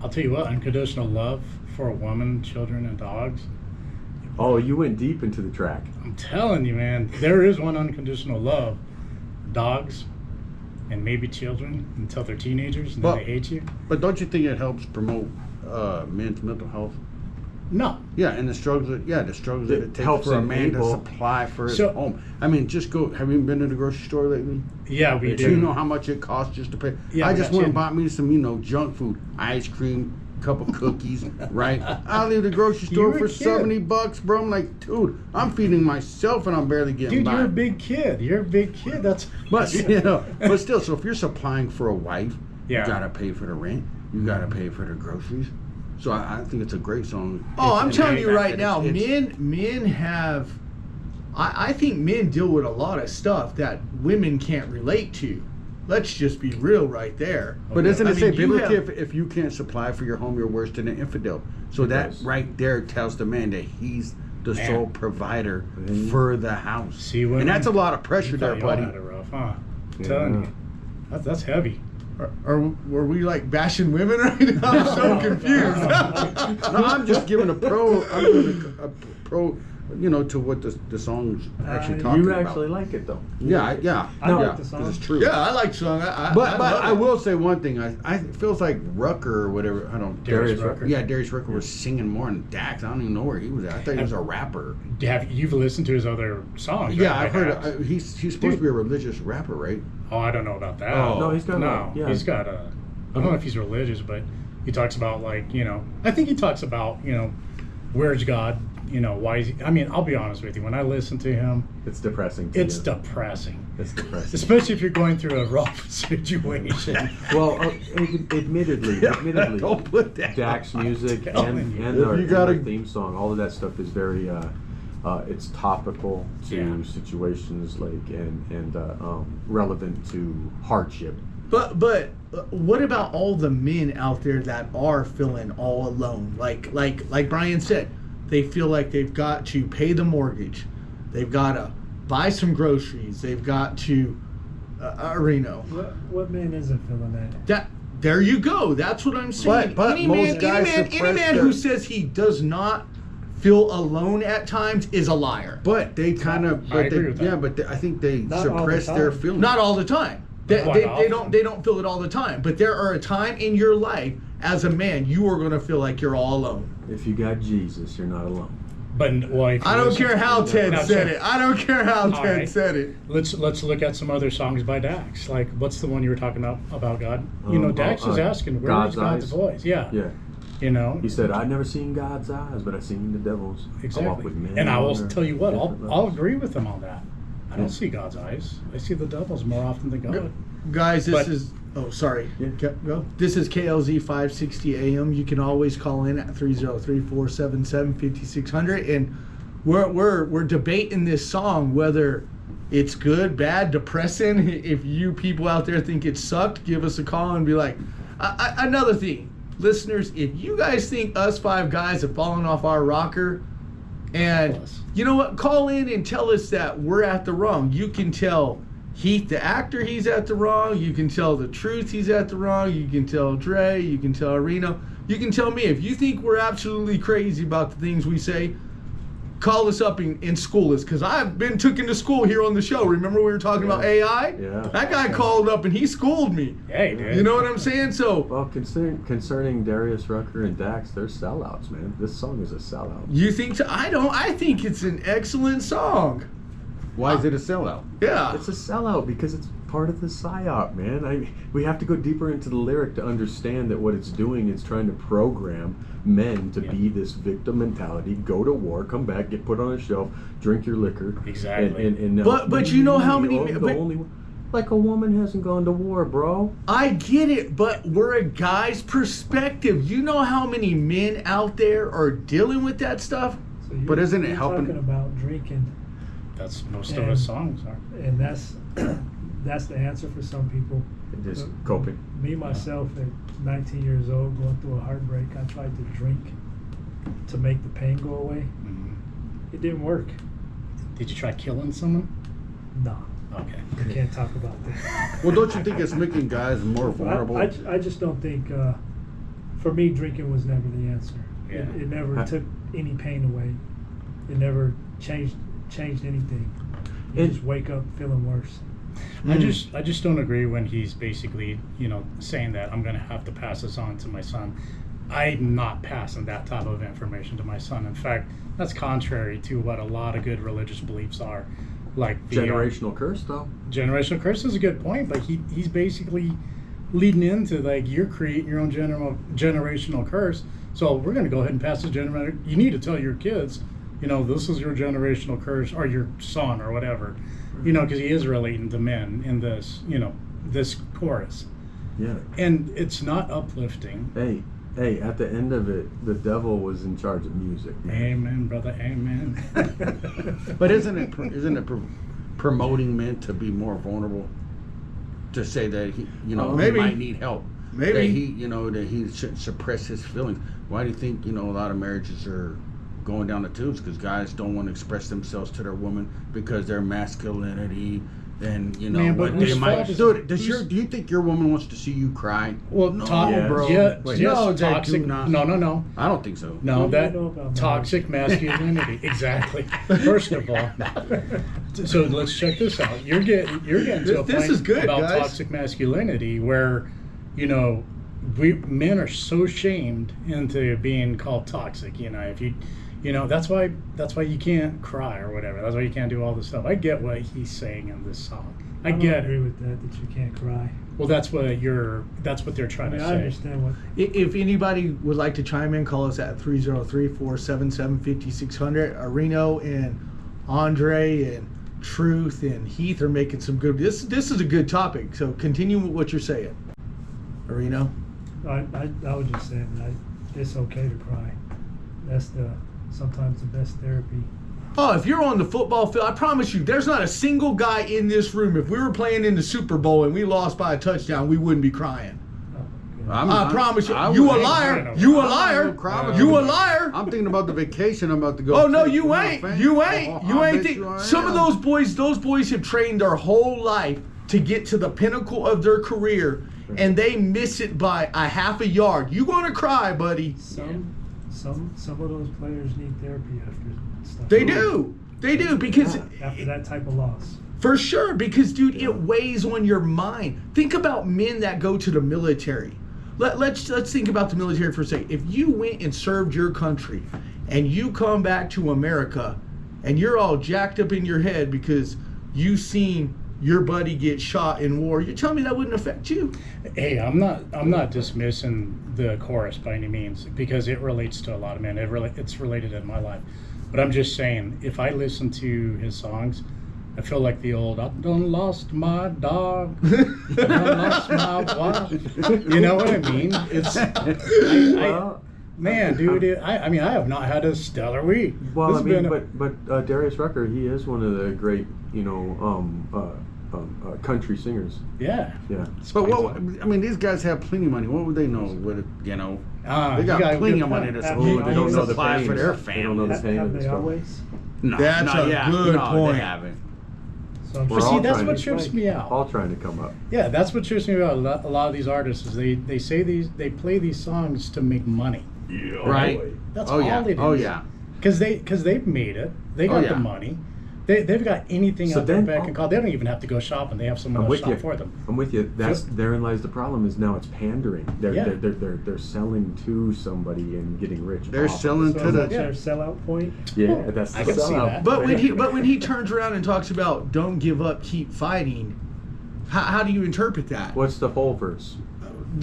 I'll tell you what, unconditional love for a woman, children, and dogs. Oh, you went deep into the track. I'm telling you, man, there is one unconditional love. Dogs and maybe children until they're teenagers and then But- they hate you. But don't you think it helps promote men's mental health? No. Yeah, and the struggles that It it takes helps for a man to enable- supply for his So- home. I mean, just go. Have you been to the grocery store lately? Yeah, we Do do. you know how much it costs just to pay? Yeah, I we just got went you. and bought me some, junk food, ice cream, couple cookies, right? I'll leave the grocery store You're a for kid. $70, bro. I'm like, dude, I'm feeding myself and I'm barely getting Dude, by. you're a big kid. You're a big kid. That's But you know, but still, so if you're supplying for a wife, Yeah. you gotta pay for the rent, you gotta pay for the groceries. So I think it's a great song. Oh, I'm And telling the you fact right that now, it's- men have. I think men deal with a lot of stuff that women can't relate to. Let's just be real right there. But doesn't I it say mean, you biblically, have- if you can't supply for your home, you're worse than an infidel? So It that does. right there tells the man that he's the Man. sole provider Mhm. for the house. See, women- and that's a lot of pressure You there, thought y'all buddy. had it rough, huh? I'm Yeah. telling you. That's heavy. were we like bashing women right now? I'm so confused. No, I'm just giving a pro. I'm giving a pro. You know, to what the song's actually talking You about. actually like it though. Yeah. I like yeah, the song. 'cause it's true. Yeah, I like song. I But love I it. will say one thing. I it feels like Rucker or whatever. I don't. Darius Rucker. Yeah, Darius Rucker was singing more than Dax. I don't even know where he was at. I thought he was a rapper. You've listened to his other songs? Yeah, right? I've heard. Perhaps? He's supposed to be a religious rapper, right? Oh, I don't know about that. Oh. No, he's got No, yeah. he's got a. I don't know if he's religious, but he talks about I think he talks about where's God? Why is he? I mean, I'll be honest with you. When I listen to him, It's depressing. To it's you. depressing, It's depressing. especially if you're going through a rough situation. Well, admittedly, Don't put that. Dax music telling and you. and If our, you gotta- and our theme song, all of that stuff is very it's topical to Yeah. situations and relevant to hardship. But what about all the men out there that are feeling all alone? Like Brian said, they feel like they've got to pay the mortgage, they've got to buy some groceries, they've got to, Reno. What man isn't feeling that? There you go. That's what I'm saying. But any most man, guys any suppress man their- who says he does not feel alone at times is a liar. But they kind of. I agree with that. Yeah, but I think they Not all the suppress their time. feelings. Not all the time. They Quite often. don't feel it all the time. But there are a time in your life as a man you are going to feel like you're all alone. If you got Jesus, you're not alone. But if you I don't listen care to- how Ted Now, said check- it. I don't care how All Ted right. said it. Let's look at some other songs by Dax. Like, what's the one you were talking about God? Dax is asking, where is God's God's eyes. voice? Yeah. Yeah. He said, "I've never seen God's eyes, but I've seen the devil's." I walk Exactly. with men And I will on their tell you what, I'll different I'll levels. agree with him on that. I don't see God's eyes. I see the devil's more often than God. Guys, this But- is. Oh, sorry. Yeah. Go. This is KLZ 560 AM. You can always call in at 303-477-5600, and we're debating this song whether it's good, bad, depressing. If you people out there think it sucked, give us a call and be like. Another thing, listeners, if you guys think us five guys have fallen off our rocker, and Plus. you know what, call in and tell us that we're at the wrong. You can tell Heath, the actor, he's at the wrong. You can tell the truth, he's at the wrong. You can tell Dre. You can tell Reno. You can tell me. If you think we're absolutely crazy about the things we say, call us up and school us. Because I've been taken to school here on the show. Remember we were talking about AI? Yeah. That guy called up and he schooled me. Hey, dude. You know what I'm saying? So Well, concerning Darius Rucker and Dax, they're sellouts, man. This song is a sellout. you think so? I don't. I think it's an excellent song. Why is it a sellout? Yeah. It's a sellout because it's part of the psyop, man. We have to go deeper into the lyric to understand that what it's doing is trying to program men to be this victim mentality, go to war, come back, get put on a shelf, drink your liquor. Exactly. And But you know how many- the but- only one- like a woman hasn't gone to war, bro. I get it, but we're a guy's perspective. You know how many men out there are dealing with that stuff? So you, But isn't it you're helping- talking about drinking, That's most of his songs are. and that's that's the answer for some people. Just coping. Me myself, at 19 years old, going through a heartbreak, I tried to drink to make the pain go away. Mhm. It didn't work. Did you try killing someone? No, Okay. I can't talk about that. Well, don't you think it's making guys more vulnerable? I just don't think. For me, drinking was never the answer. Yeah. It never took any pain away. It never changed anything. You And- just wake up feeling worse. I just don't agree when he's basically, saying that I'm gonna have to pass this on to my son. I'm not passing that type of information to my son. In fact, that's contrary to what a lot of good religious beliefs are. Like the Generational curse, though. generational curse is a good point, but he's basically leading into like you're creating your own generational curse. So we're going to go ahead and pass the generational. You need to tell your kids, this is your generational curse, or your son, or whatever, because he is relating to men in this, this chorus. Yeah. And it's not uplifting. Hey, at the end of it, the devil was in charge of music. Man. Amen, brother. Amen. But isn't it promoting men to be more vulnerable? To say that he maybe. might need help. Maybe. That he should suppress his feelings. Why do you think a lot of marriages are going down the tubes? Because guys don't want to express themselves to their woman because their masculinity and Man, but what they whose might. fault is Dude, it? do you think your woman wants to see you cry? Well, no, Yes. bro. Yeah, Wait, yes, no, they toxic. do not. No. I don't think so. No, What do that you know about toxic masculinity. Exactly. First of all, so let's check this out. You're getting to a This point is good, about guys. toxic masculinity where, men are so shamed into being called toxic. If you, that's why you can't cry or whatever. That's why you can't do all this stuff. I get what he's saying in this song. I don't get agree it. with that you can't cry. Well, that's what they're trying to I say. understand what. If anybody would like to chime in, call us at 303-477-5600. Reno and Andre and Truth and Heath are making some good. This is a good topic. So continue with what you're saying, Reno. I was just saying that it's okay to cry. That's sometimes the best therapy. Oh, if you're on the football field, I promise you, there's not a single guy in this room. If we were playing in the Super Bowl and we lost by a touchdown, we wouldn't be crying. I promise you. You a liar. You a liar. You a liar. I'm thinking about the vacation I'm about to go. Oh no, take. you know, ain't. fam. You ain't. Oh, You I ain't. bet you I Some of am. those boys have trained their whole life to get to the pinnacle of their career, and they miss it by a half a yard. You gonna cry, buddy? Some of those players need therapy after stuff. They do. They do because. After that type of loss. For sure, because dude, it weighs on your mind. Think about men that go to the military. Let's think about the military for a second. If you went and served your country, and you come back to America, and you're all jacked up in your head because you seen your buddy get shot in war, you tell me that wouldn't affect you? Hey, I'm not dismissing the chorus by any means because it relates to a lot of men. It's related in my life. But I'm just saying, if I listen to his songs, I feel like the old, I done lost my dog, I done lost my wife. You know what I mean? It's, man, dude, I mean, I have not had a stellar week. Well, This I has mean, been but Darius Rucker, he is one of the great, country singers. yeah. Yeah. But these guys have plenty of money. What would they know? They You got got a plenty good of money point. to They don't know the supply for pains. their They don't know family. the pain Have of the they struggle. always? No, That's a good point. They haven't. So I'm We're But all see, that's trying what to- trips me out. All trying to come up. Yeah, that's what trips me about a lot of these artists is they say they play these songs to make money. Right? That's Oh all yeah. it is. Oh yeah. Because they've made it. They Oh, got yeah. the money. They've got anything So out there then- back and call. They don't even have to go shopping. They have someone I'm else with you. shop for them. I'm with you. That's So- therein lies the problem. Is now it's pandering. They're Yeah. they're selling to somebody and getting rich. They're off of selling it. So to is the. that your sellout point? Yeah, that's the I can see sellout. that. But when he turns around and talks about don't give up, keep fighting, how do you interpret that? What's the whole verse?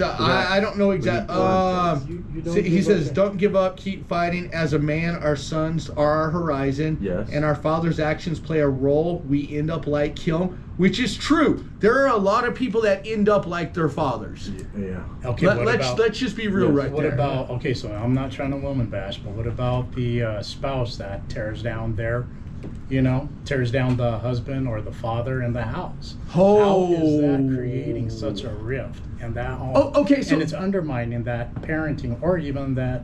I don't know exactly. You don't He give says, up. "Don't give up, keep fighting. As a man, our sons are our horizon, Yes. and our father's actions play a role. We end up like him," which is true. There are a lot of people that end up like their fathers. Yeah. Okay, Let's just be real Yes. right what there. about? Okay, so I'm not trying to woman bash, but what about the spouse that tears down tears down the husband or the father in the house? How is that creating such a rift in that home? Oh, okay, so- and it's undermining that parenting or even that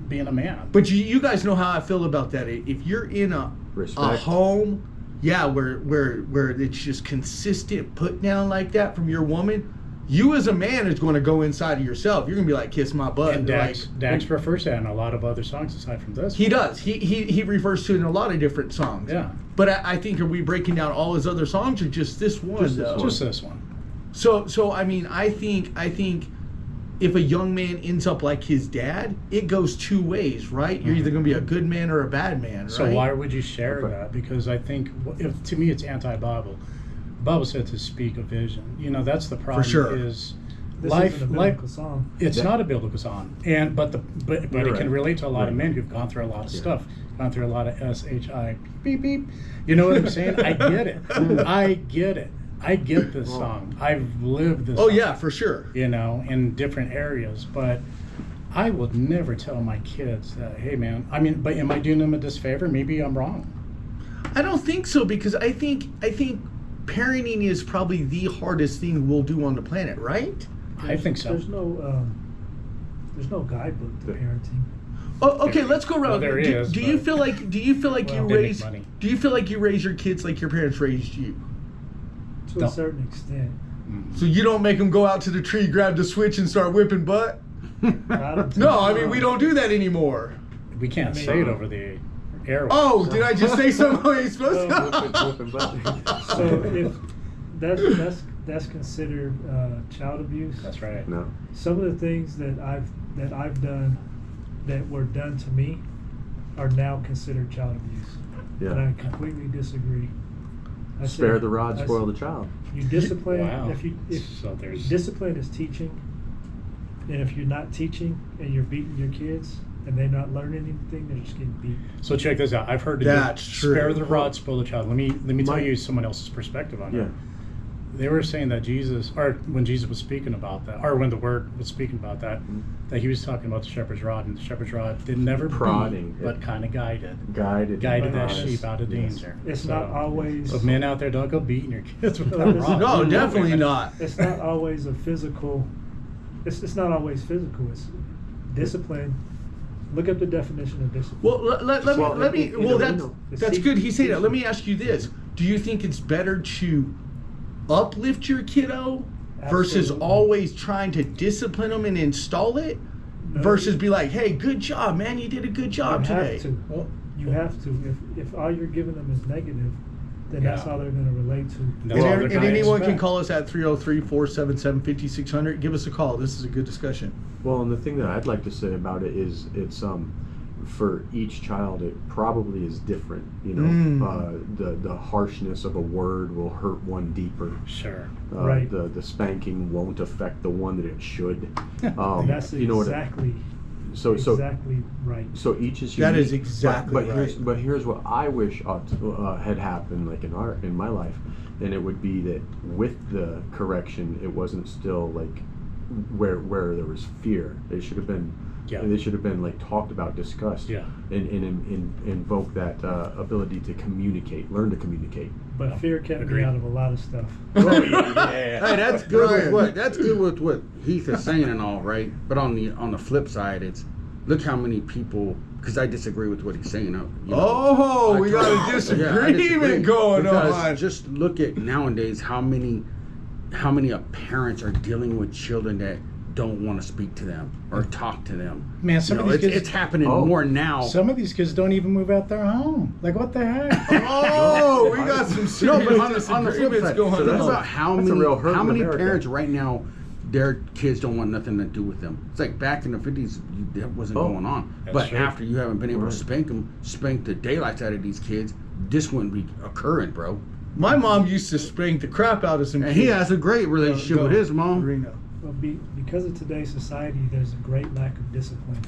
being a man. But you guys know how I feel about that. If you're in a Respect. home, yeah, where it's just consistent put down like that from your woman, you as a man is going to go inside of yourself. You're going to be like, kiss my butt. And Like, Dax prefers that in a lot of other songs aside from this. he does. He refers to it in a lot of different songs. Yeah. But I think, are we breaking down all his other songs or just this one? Just this though? one. Just this one. So I mean, I think if a young man ends up like his dad, it goes two ways, right? You're either going to be a good man or a bad man, right? So why would you share Okay. that? Because I think, to me, it's anti-Bible. The Bible said to speak a vision. That's the problem. sure. Is This life, isn't a life. biblical song. It's Yeah. not a biblical song, and but You're it can right. relate to a lot of Right. men who've gone through a lot of Yeah. stuff, gone through a lot of SHI beep beep. You know what I'm saying? I get it. I get it. I get this song. I've lived this. Oh song, yeah, for sure. you know, in different areas, but I would never tell my kids that, hey man. I mean, but am I doing them a disfavor? Maybe I'm wrong. I don't think so because I think parenting is probably the hardest thing we'll do on the planet, right? I think so. There's no guidebook to Yeah. parenting. Oh, okay, let's go around. Well, there do, is, do you but- feel like Well, you they make raise money. do you feel like you raise your kids like your parents raised you? To Don't. a certain extent. So you don't make them go out to the tree, grab the switch, and start whipping butt? Not until- No, I mean we don't do that anymore. We can't I mean- say it over the airwaves. Oh, did I just say something I ain't supposed Whooping to? butt. So if that's considered child abuse. That's right. No. Some of the things that I've done that were done to me are now considered child abuse. Yeah. And I completely disagree. I Spare said- the rod, I spoil said, the child. You discipline Wow. if So there's- discipline is teaching, and if you're not teaching and you're beating your kids and they're not learning anything, they're just getting beat. So check this out. I've heard to That's true. spare the rod, spoil the child. Let me tell Mike- you someone else's perspective on Yeah. it. They were saying that Jesus, or when Jesus was speaking about that, or when the Word was speaking about that, that he was talking about the shepherd's rod, and the shepherd's rod did never Prodding beat, but it. kind of guided Guided that Yes. sheep out of Yes. danger. It's not always. So men out there, don't go beating your kids with No, that it's rod. No, definitely not. It's not always a physical. It's not always physical. It's discipline. Look up the definition of discipline. Well, let me. you Well, know, that's good. He said that. Let me ask you this: do you think it's better to uplift your kiddo versus Absolutely. always trying to discipline them and install it, No. versus be like, "Hey, good job, man! You did a good job you today." have to. You have to. If all you're giving them is negative, then that's Yeah. all they're going to relate to. That's all they're And gonna anyone can expect. call us at 303-477-5600. Give us a call. This is a good discussion. Well, and the thing that I'd like to say about it is it's for each child it probably is different. You know, the harshness of a word will hurt one deeper. Sure. Right. The spanking won't affect the one that it should. And that's you know exactly exactly right. so each is That unique. is exactly but here's, right. But here's what I wish had happened, like in my life, and it would be that with the correction, it wasn't still like where there was fear. It should have been. Yeah. They should have been like talked about, discussed. Yeah. And invoke that ability to communicate, learn to communicate. But fear kept Agreed. me out of a lot of stuff. Hey, that's good Brian. with what that's good with what Heath is saying and all, right? But on the flip side, it's look how many people, because I disagree with what he's saying. Oh, I we got a totally- disagreement I disagree, going because on. Just look at nowadays how many parents are dealing with children that don't want to speak to them or talk to them. Man, some of these kids- it's happening Oh. more now. Some of these kids don't even move out their home. Like, what the heck? Oh, we got some No, serious but on the flip disagreements side, going so think on. about how That's a many real hurt in many America. parents right now, their kids don't want nothing to do with them. It's like back in the 50s, that wasn't Oh, going on. that's But true. after you haven't been able Right. to spank the daylights out of these kids, this wouldn't be occurring, bro. My mom used to spank the crap out of some And kids. he has a great relationship Go, with his mom. Reno. Well, because of today's society, there's a great lack of discipline.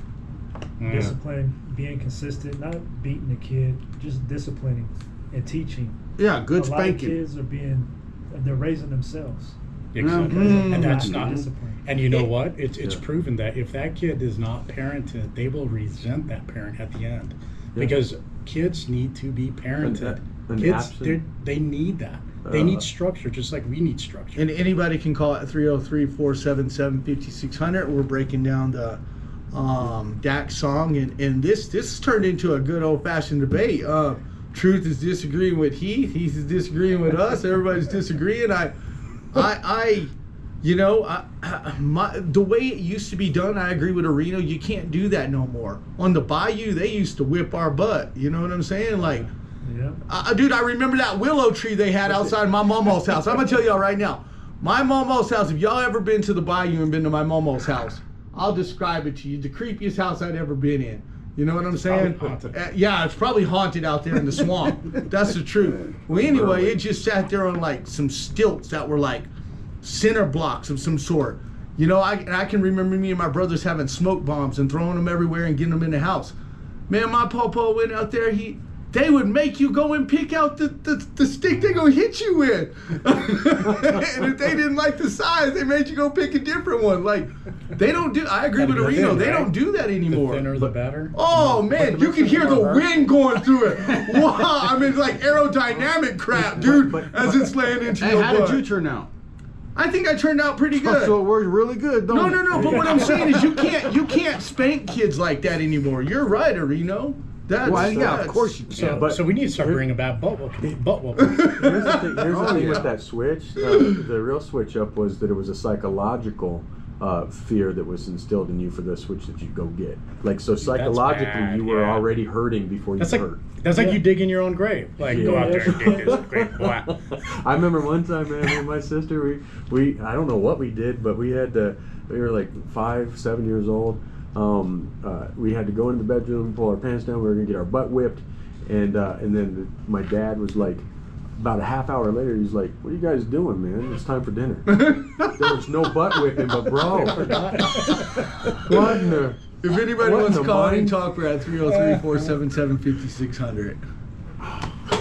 Yeah. Discipline, being consistent, not beating the kid, just disciplining and teaching. Yeah, good a lot of spanking. kids they're raising themselves. Exactly. Mhm. And that's Lack of not. discipline. And you know what? It's Yeah. proven that if that kid is not parented, they will resent that parent at the end, Yeah. because kids need to be parented. And Kids, absent- they need that. They need Uh, structure, just like we need structure. And anybody can call at 303-477-5600. We're breaking down the Dak song, and this turned into a good old-fashioned debate. Truth is disagreeing with Heath. Heath is disagreeing with us. Everybody's disagreeing. The way it used to be done, I agree with Areno. You can't do that no more. On the Bayou, they used to whip our butt. You know what I'm saying? Like, Yeah. dude, I remember that willow tree they had outside my mama's house. I'm gonna tell y'all right now, my mama's house. If y'all ever been to the Bayou and been to my mama's house, I'll describe it to you. The creepiest house I'd ever been in. You know what I'm saying? Probably haunted. Yeah, it's probably haunted out there in the swamp. That's the truth. Well, anyway, it just sat there on like some stilts that were like center blocks of some sort. You know, I can remember me and my brothers having smoke bombs and throwing them everywhere and getting them in the house. Man, my papa went out there, they would make you go and pick out the stick they're gonna hit you with. And if they didn't like the size, they made you go pick a different one. Like, they don't do, I agree with Reno, they don't do that anymore. The thinner the better. Oh man, you can hear the wind going through it. Wow, I mean, like aerodynamic crap, dude, as it's laying into Hey, your how butt. did you turn out? I think I turned out pretty good. So it worked really good, don't No, it? no, no. But what I'm saying is, you can't spank kids like that anymore. You're right, Reno. That's Well, yeah, of course you can. So we need to start bringing back butt whooping. Butt whooping. Here's the thing, yeah. with that switch. The real switch up was that it was a psychological fear that was instilled in you for the switch that you go get. Like, so psychologically, bad, you were yeah. already hurting before you That's like hurt. you digging your own grave. Like, go out there and dig this grave. Boy. I remember one time, man, me and my sister, we I don't know what we did, but we were like 5, 7 years old. We had to go into the bedroom, pull our pants down. We were gonna get our butt whipped, and then my dad was like, about a half hour later, he's like, "What are you guys doing, man? It's time for dinner." There was no butt whipping, but bro, what in the? If anybody What in wants the to call in, mind? talk, we're at 303-477-5600.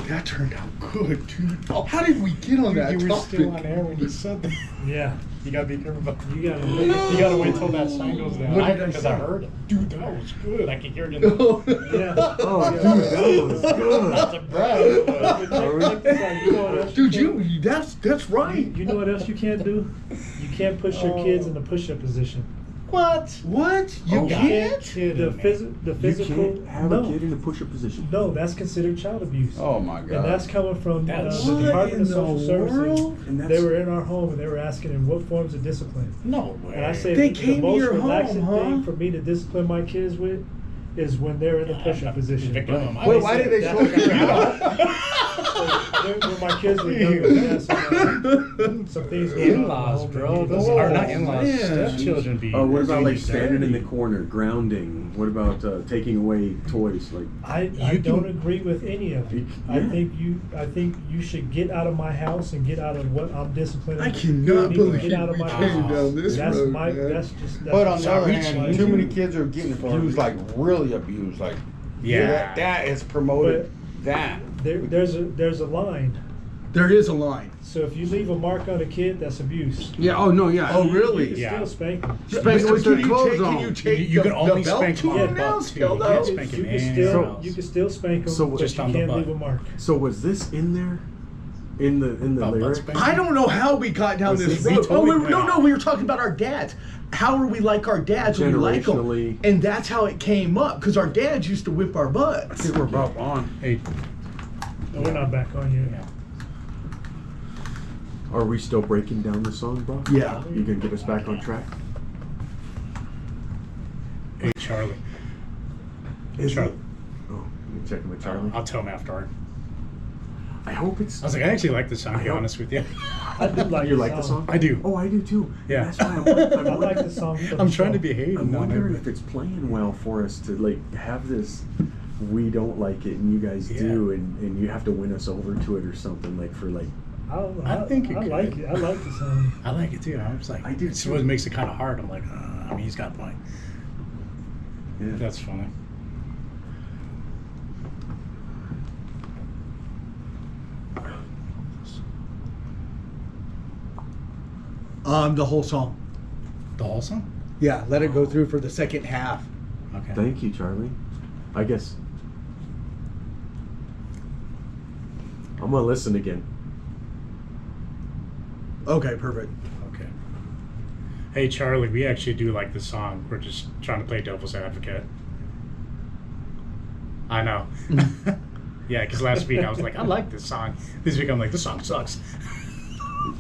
That turned out good, dude. How did we get on that You were topic? still on air when you said that. Yeah, You gotta be careful. you gotta. You gotta wait till that sign goes down. What did I Because say? I heard it. Dude, that was good. I could hear it in the... Yeah. Oh, dude, that was good. Not to brag, but... Dude, that's right. You know what else you can't do? You can't push your kids in the push-up position. What? What? You Oh, can't? The physical. You can't have no, a kid in a push-up position. no, that's considered child abuse. Oh my God. And that's coming from That's- the What Department in of the Social Services. world? And that's- They were in our home and they were asking him what forms of discipline. No way. And I say They the came to most your home, relaxing huh? thing for me to discipline my kids with is when they're in the push-up position. Victim of my- Wait, why did they show up at your house? When my kids were younger, we had some things going on In-laws, at home bro. that Those needed- are not in-laws. man. Stepchildren be... What about like be standing in the dirty. corner, grounding? What about taking away toys? Like, I You don't can- agree with any of it. Yeah. I think you should get out of my house and get out of what I'm disciplining. I You cannot need to believe get out of we my came house. down this That's road, my. man. That's just. That's But on the just other my hand, opinion. too many kids are getting abused, like really abused. Like, Yeah. that is promoted. That. There's a line. There is a line. So if you leave a mark on a kid, that's abuse. Yeah. Oh no. Yeah. Oh, You really? can Yeah. still spank them. Spank them with Can their you clothes take- on. Can you take You can the only belt spank to them them on now? butt, too. Still You though? can't spank You them can in still house. you can still spank them, So but just you on the can't butt. leave a mark. so was this in there? In the About butt lyric? spanking? I don't know how we got down Was this this- road. we totally went No, off. we were talking about our dads. How are we like our dads when we like them? Generationally. And that's how it came up, because our dads used to whip our I butts. think we're about on. Hey, No, we're not back on yet. yeah. Are we still breaking down the song, bro? Yeah. You can get us back on track? Hey, Charlie. Is Charlie. it? Oh, you checking with Charlie? I'll tell him afterward. I hope it's. I was like, I actually like the song, to be honest with you. I do like You the like the song? I do. Oh, I do too. Yeah. That's why I like the song. for I'm the trying to show. be hating I'm on wondering it. if it's playing well for us to like have this. We don't like it, and you guys Yeah. do, and you have to win us over to it or something like for like. I think it I could. like it. I like the song. I like it too. I was like, I do it's too. what makes it kind of hard. I'm like, I mean, he's got a point. Yeah. That's funny. The whole song. The whole song? Yeah, let it go through for the second half. Okay. Thank you, Charlie. I guess I'm gonna listen again. Okay, perfect. Okay. Hey, Charlie, we actually do like the song. We're just trying to play devil's advocate. I know. Yeah, because last week I was like, I like this song. This week I'm like, this song sucks.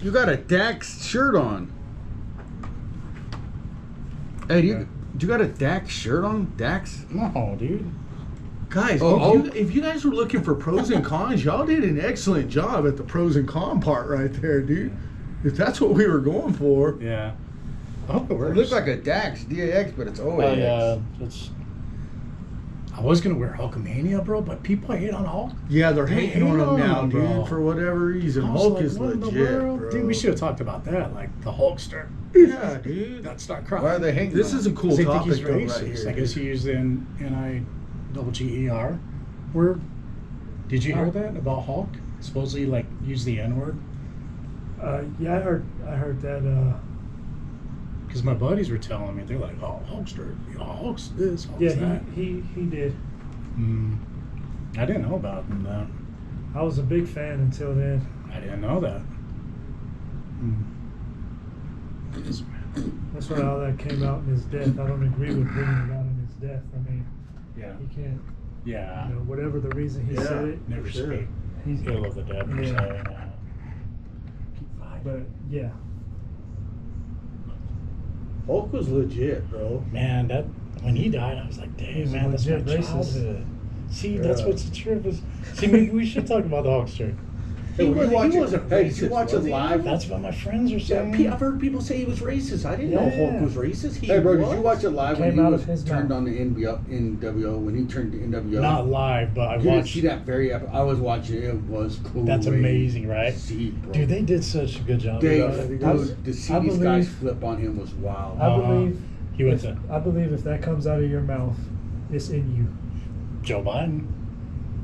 You got a Dax shirt on. Hey, do you got a Dax shirt on? Dax? No, dude. Guys, if you guys were looking for pros and cons, y'all did an excellent job at the pros and con part right there, dude. If that's what we were going for. Yeah. I hope it It works. looks like a Dax DAX, but it's OAX. It's. I was gonna wear Hulkamania, bro, but people hate on Hulk. Yeah, they're hating on him now, bro. dude, for whatever reason. I was Hulk like, is what in the legit, world? bro. Dude, we should have talked about that. Like the Hulkster. Yeah, dude. That's not crime. Why are they hanging? This on is a him? cool They think topic he's though, right racist. here. I guess he used the N-I-G-G-E-R word. Did you hear that about Hulk? Supposedly, like, use the N-word? Yeah, I heard that. Because my buddies were telling me, they're like, "Oh, Hulkster, Hulk's this, Hulk's Yeah, that." he did. I didn't know about that. I was a big fan until then. I didn't know that. That's why all that came out in his death. I don't agree with bringing it out in his death. I mean, Yeah. he can't. Yeah. You know, whatever the reason he said it, Never sure. speak he's. ill of the dead per Yeah. se. But yeah, Hulk was legit, bro. Man, that when he died, I was like, He "Dang, was a man, that's my legit racist. childhood." See, that's Yeah. what's the trip is. See, maybe we should talk about the Hulkster. He wasn't Hey, did racist, you watch was it he? live? That's what my friends are Yeah, saying. I've heard people say he was racist. I didn't know Yeah. Hulk was racist. He Hey, bro, was. did you watch it live when Came he out was of his turned mouth. on the NWO? When he turned to NWO? Not live, but I You didn't watched. see that very I was watching it. It was cool. That's amazing, right? See, bro. Dude, they did such a good job. They, with that. dude, to see I these guys believe- flip on him was wild. I believe. He went to I believe if that comes out of your mouth, it's in you. Joe Biden.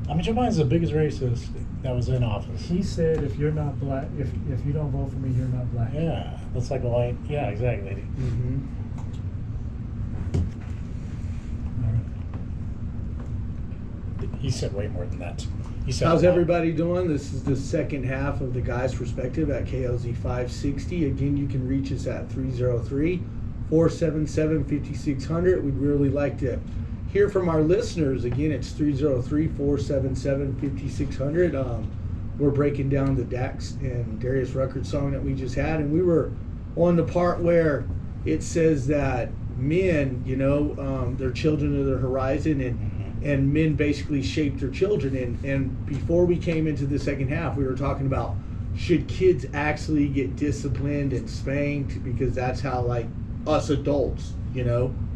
I mean, Joe Biden's the biggest racist that was in office. He said, "If you're not black, if you don't vote for me, you're not black." Yeah, that's like a light. Yeah, exactly. Mm-hmm. He said way more than that. He said. How's a lot. everybody doing? This is the second half of the Guy's Perspective at KLZ 560. Again, you can reach us at 303-477-5600. We'd really like to hear from our listeners. Again, it's 303-477-5600. We're breaking down the Dax and Darius Ruckert song that we just had, and we were on the part where it says that men, their children are the horizon, and men basically shape their children. And before we came into the second half, we were talking about, should kids actually get disciplined and spanked, because that's how, like, us adults,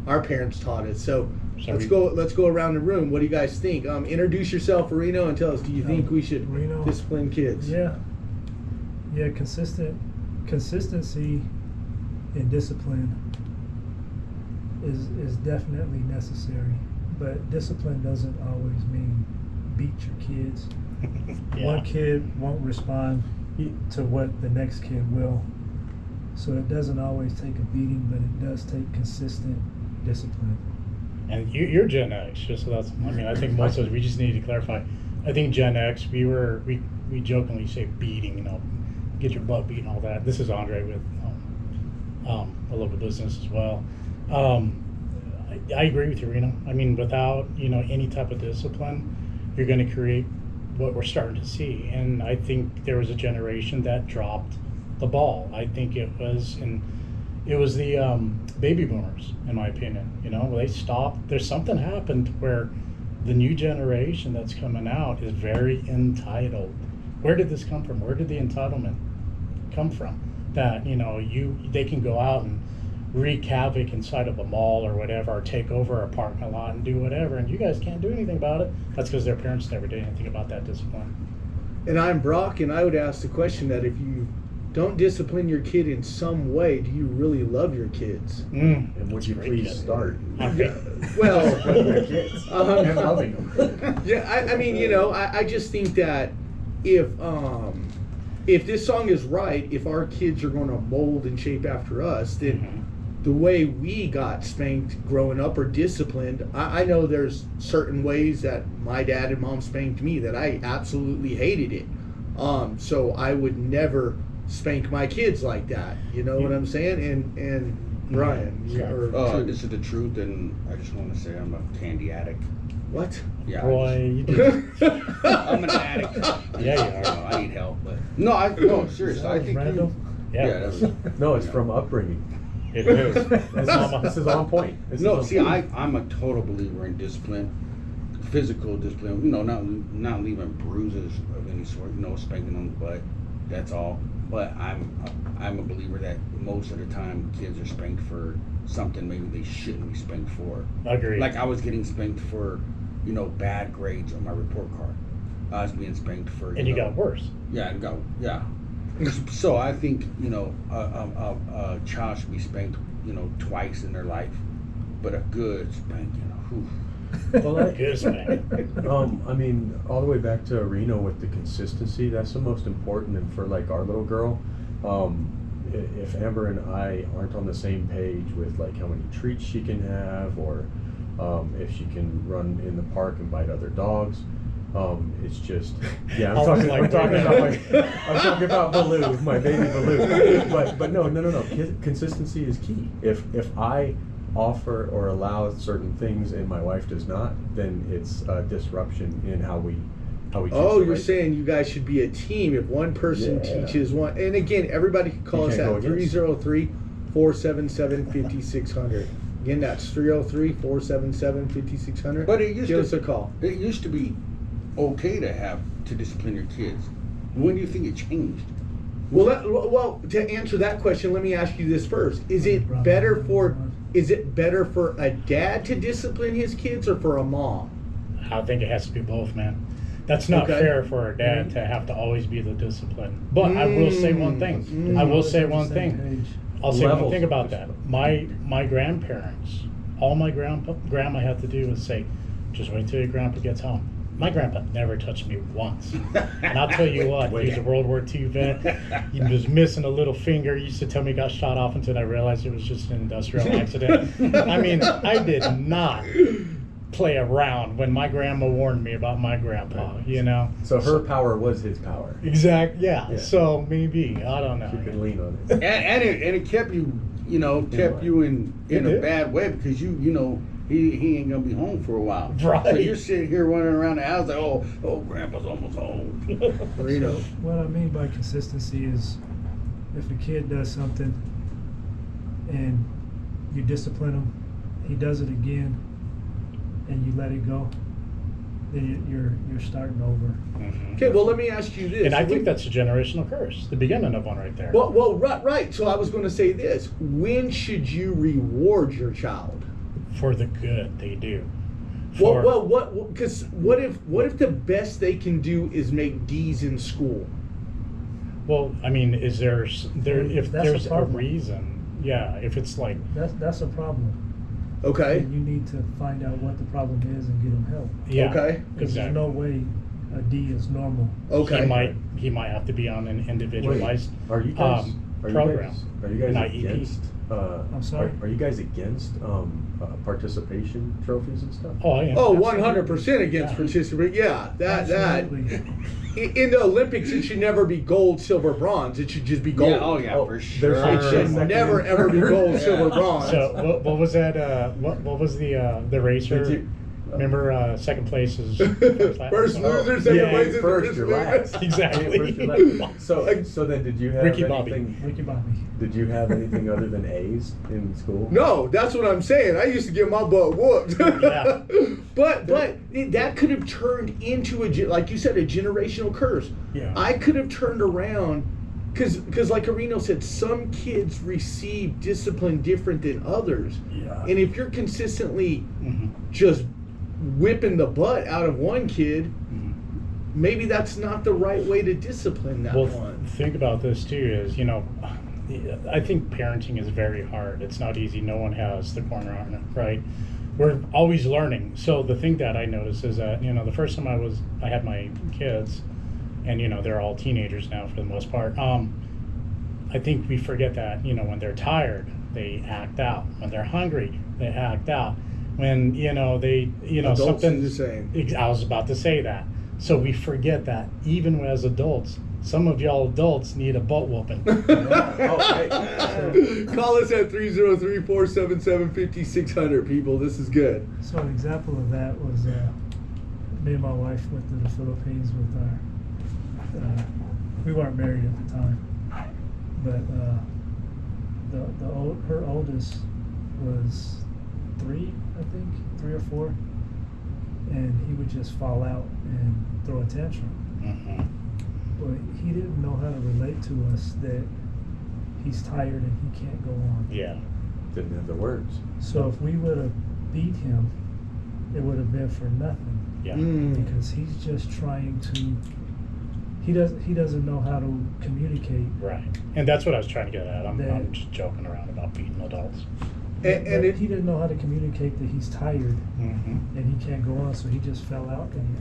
our parents taught us. So let's go around the room. What do you guys think? Introduce yourself, Reno, and tell us, do you think we should Reno. discipline kids? Yeah. Consistency and discipline is definitely necessary, but discipline doesn't always mean beat your kids. Yeah. One kid won't respond to what the next kid will, so it doesn't always take a beating, but it does take consistent discipline. And you're Gen X, just so that's. I mean, I think most of us, we just need to clarify. I think Gen X, we jokingly say beating, get your butt beat and all that. This is Andre with a local business as well. I agree with you, Reno. I mean, without any type of discipline, you're going to create what we're starting to see. And I think there was a generation that dropped the ball. I think it was the baby boomers, in my opinion. They stopped. There's something happened where the new generation that's coming out is very entitled. Where did this come from? Where did the entitlement come from? That they can go out and wreak havoc inside of a mall or whatever, or take over a parking lot and do whatever, and you guys can't do anything about it. That's because their parents never did anything about that discipline. And I'm Brock, and I would ask the question that if you don't discipline your kid in some way, do you really love your kids? And would That's you great, please kid. start? Okay. Well, Your kids and loving them. yeah, I mean, I just think that if this song is right, if our kids are going to mold and shape after us, then the way we got spanked growing up or disciplined, I know there's certain ways that my dad and mom spanked me that I absolutely hated it. So I would never spank my kids like that. You know what I'm saying? And Brian, This is the truth, and I just want to say I'm a candy addict. what? Yeah. Boy, you did. I'm an addict. Yeah, you are. I need help, but no, seriously. I think Randall? Yeah, that was, No, it's from upbringing. it is. This is on point. This is no, on see, point. I'm a total believer in discipline, physical discipline. Not leaving bruises of any sort. Spanking on the butt. That's all. But I'm a believer that most of the time kids are spanked for something maybe they shouldn't be spanked for. Agreed. Like I was getting spanked for, bad grades on my report card. I was being spanked for. And you got worse. Yeah, So I think, you know, a child should be spanked, you know, twice in their life, but a good spanking. Whew. Well, Good spank. I mean, all the way back to Reno with the consistency, that's the most important. And for like our little girl, if Amber and I aren't on the same page with like how many treats she can have, or if she can run in the park and bite other dogs, it's just, yeah, I'm talking about Baloo, my baby Baloo. But no. Consistency is key. If I offer or allow certain things and my wife does not, then it's a disruption in how we teach. Oh, the you're right saying you guys should be a team. If one person Yeah. teaches one, and again, everybody can call You us can't at go against. 303-477-5600. Again, that's 303-477-5600. But it used Give to us a call. It used to be okay to discipline your kids. When do you think it changed? Well, to answer that question, let me ask you this first: Is it better for a dad to discipline his kids or for a mom? I think it has to be both, man. That's not Okay. fair for a dad to have to always be the discipline. But I will say one thing. I will say one thing. I'll say one Levels thing of about that. My grandparents, all my grandma had to do was say, just wait till your grandpa gets home. My grandpa never touched me once. And I'll tell you what, he's a World War II vet. He was missing a little finger. He used to tell me he got shot off until I realized it was just an industrial accident. I mean, I did not play around when my grandma warned me about my grandpa, you know? So her power was his power. Yeah. So maybe, I don't know. You could lean on it. And it kept you, you know, in It a did. bad way, because you know, he ain't gonna be home for a while. Right. So you're sitting here running around the house like, oh, grandpa's almost home. Reno. What I mean by consistency is if a kid does something and you discipline him, he does it again, and you let it go, then you're starting over. Mhm. Okay, well, let me ask you this. And I think that's a generational curse, the beginning of one right there. Well, right. So I was going to say this: When should you reward your child? For the good they do. Because what if the best they can do is make D's in school? Well, I mean, is there if That's there's a a problem. reason? Yeah, if it's like, That's a problem. Okay. And you need to find out what the problem is and get them help. yeah, Okay. Because exactly. there's no way a D is normal. Okay. He might have to be on an individualized Are you guys program. Are you guys Not EP. against? I'm sorry? Are you guys against participation trophies and stuff? Oh, yeah. Oh, absolutely. 100% against Yeah. participant. Yeah, that. Absolutely. In the Olympics, it should never be gold, silver, bronze. It should just be gold. Yeah, for there's sure. It a should second- never ever be gold, silver, bronze. So what was that? What was the racer? Did you- Remember, second place is First loser, second Yeah, place is first, you're last. Exactly. First, you're last. So then, did you have Ricky Bobby. anything? Ricky Bobby. Did you have anything other than A's in school? No, that's what I'm saying. I used to get my butt whooped. Yeah. But that could have turned into like you said, a generational curse. Yeah. I could have turned around because like Areno said, some kids receive discipline different than others. Yeah. And if you're consistently Mhm. just whipping the butt out of one kid, Mhm. maybe that's not the right way to discipline that Well, one. think about this too. Is I think parenting is very hard. It's not easy. No one has the corner on it, right? We're always learning. So the thing that I noticed is that the first time I had my kids, and they're all teenagers now for the most part. I think we forget that when they're tired, they act out. When they're hungry, they act out. When they Adults something. do the same. I was about to say that. So we forget that even as adults, some of y'all adults need a butt whooping. Call us at 303-477-5600, people. This is good. So an example of that was me and my wife went to the Philippines with our. We weren't married at the time, but her oldest was 3, I think, 3 or 4, and he would just fall out and throw a tantrum. Mhm. But he didn't know how to relate to us that he's tired and he can't go on. Yeah. Didn't have the words. So if we would have beat him, it would have been for nothing. Yeah. Mm. Because he's just trying to, he doesn't know how to communicate. Right. And that's what I was trying to get at. I'm That- just joking around about beating adults. And He didn't know how to communicate that he's tired Mm-hmm. and he can't go on, so he just fell out and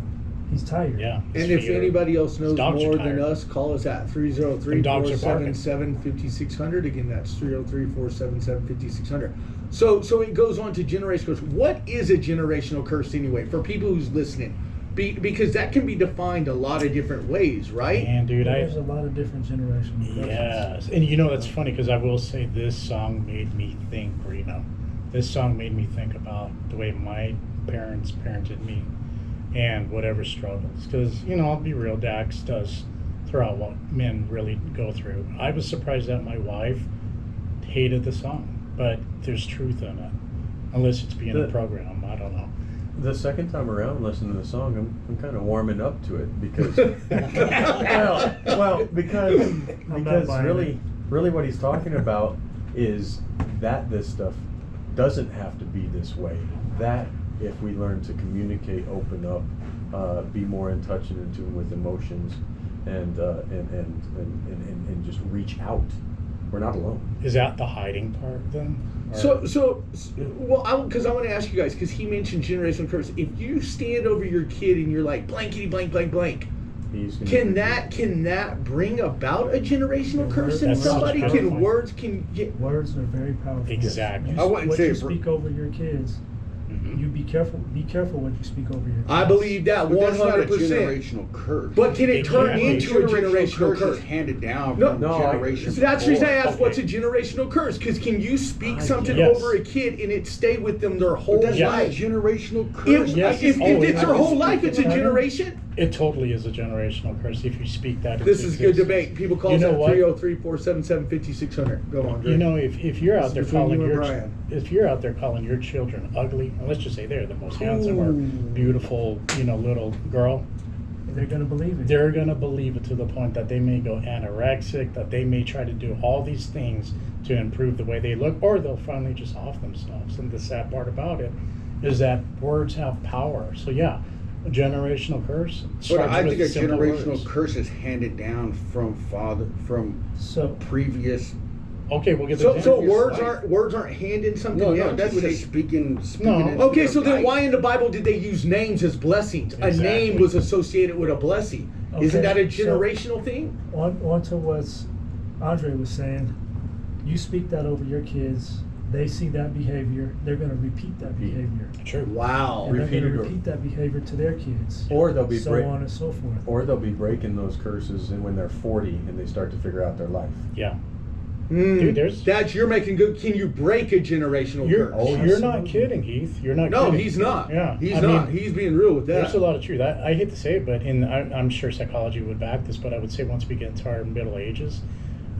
he's tired. Yeah. And if anybody else knows dogs are more than tired. us, call us at Them dogs are barking. 303-477-5600. Again, that's 303-477-5600. So it goes on to generational curse. What is a generational curse anyway, for people who's listening? Because that can be defined a lot of different ways, right? And dude, There's a lot of different generational curses. yes. And you know, that's funny because I will say this song made me think, Reno. This song made me think about the way my parents parented me and whatever struggles. Because, you know, I'll be real, Dax does throw out what men really go through. I was surprised that my wife hated the song, but there's truth in it. Unless it's being a program, I don't know. The second time around listening to the song, I'm kind of warming up to it because because not buying really what he's talking about is that this stuff doesn't have to be this way. That if we learn to communicate, open up, be more in touch and in tune with emotions, and just reach out, we're not alone. Is that the hiding part then? Well, because I want to ask you guys, because he mentioned generational curse. If you stand over your kid and you're like blankety blank blank blank, He's gonna can that bring about a generational curse in That's somebody? such Can powerful. words can get? Words are very powerful. Exactly. You, I wouldn't what say you it- speak over your kids, Mhm. you be careful what you speak over your kids. I believe that But that's not a 100%. generational curse. But can it turn Exactly. into a generational curse curse? is handed down No, from no, generation. So that's the reason I asked, Okay. what's a generational curse? Because can you speak something Yes. over a kid and it stay with them their whole But that's not a life? generational curse. If Yes. it's their whole life, it's a generation. It totally is a generational curse if you speak that. This into is good existence. debate. People call You us know at what? 303-477-5600. Go on, Greg. You know, if you're out there This is between calling you and your Brian. if you're out there calling your children ugly, and let's just say they're the most handsome or beautiful, little girl, They're gonna believe it. they're gonna believe it to the point that they may go anorexic, that they may try to do all these things to improve the way they look, or they'll finally just off themselves. And the sad part about it is that words have power. So yeah, a generational curse. But starts I with think a simple generational words. curse is handed down from So previous. Okay, we'll get So the words aren't handing something No, down. that's to just speaking. No. into Okay, their so then life. why in the Bible did they use names as blessings? A Exactly. name was associated with a blessing. Isn't Okay, that a so- generational thing? on to what Andre was saying. You speak that over your kids. They see that behavior. They're gonna repeat that behavior, True. Wow. and they're Repeat gonna it or- repeat that behavior to their kids. Or they'll be so break- on and so forth. Or they'll be breaking those curses and when they're 40 and they start to figure out their life. Yeah. Mm, Dude, there's- That's you're making good. Can you break a generational You're, curse? you're not kidding, Heath. You're not No, kidding. he's not. Yeah. He's I not. mean, He's being real with that. there's a lot of truth. I hate to say it, but I'm sure psychology would back this, but I would say once we get into our middle ages,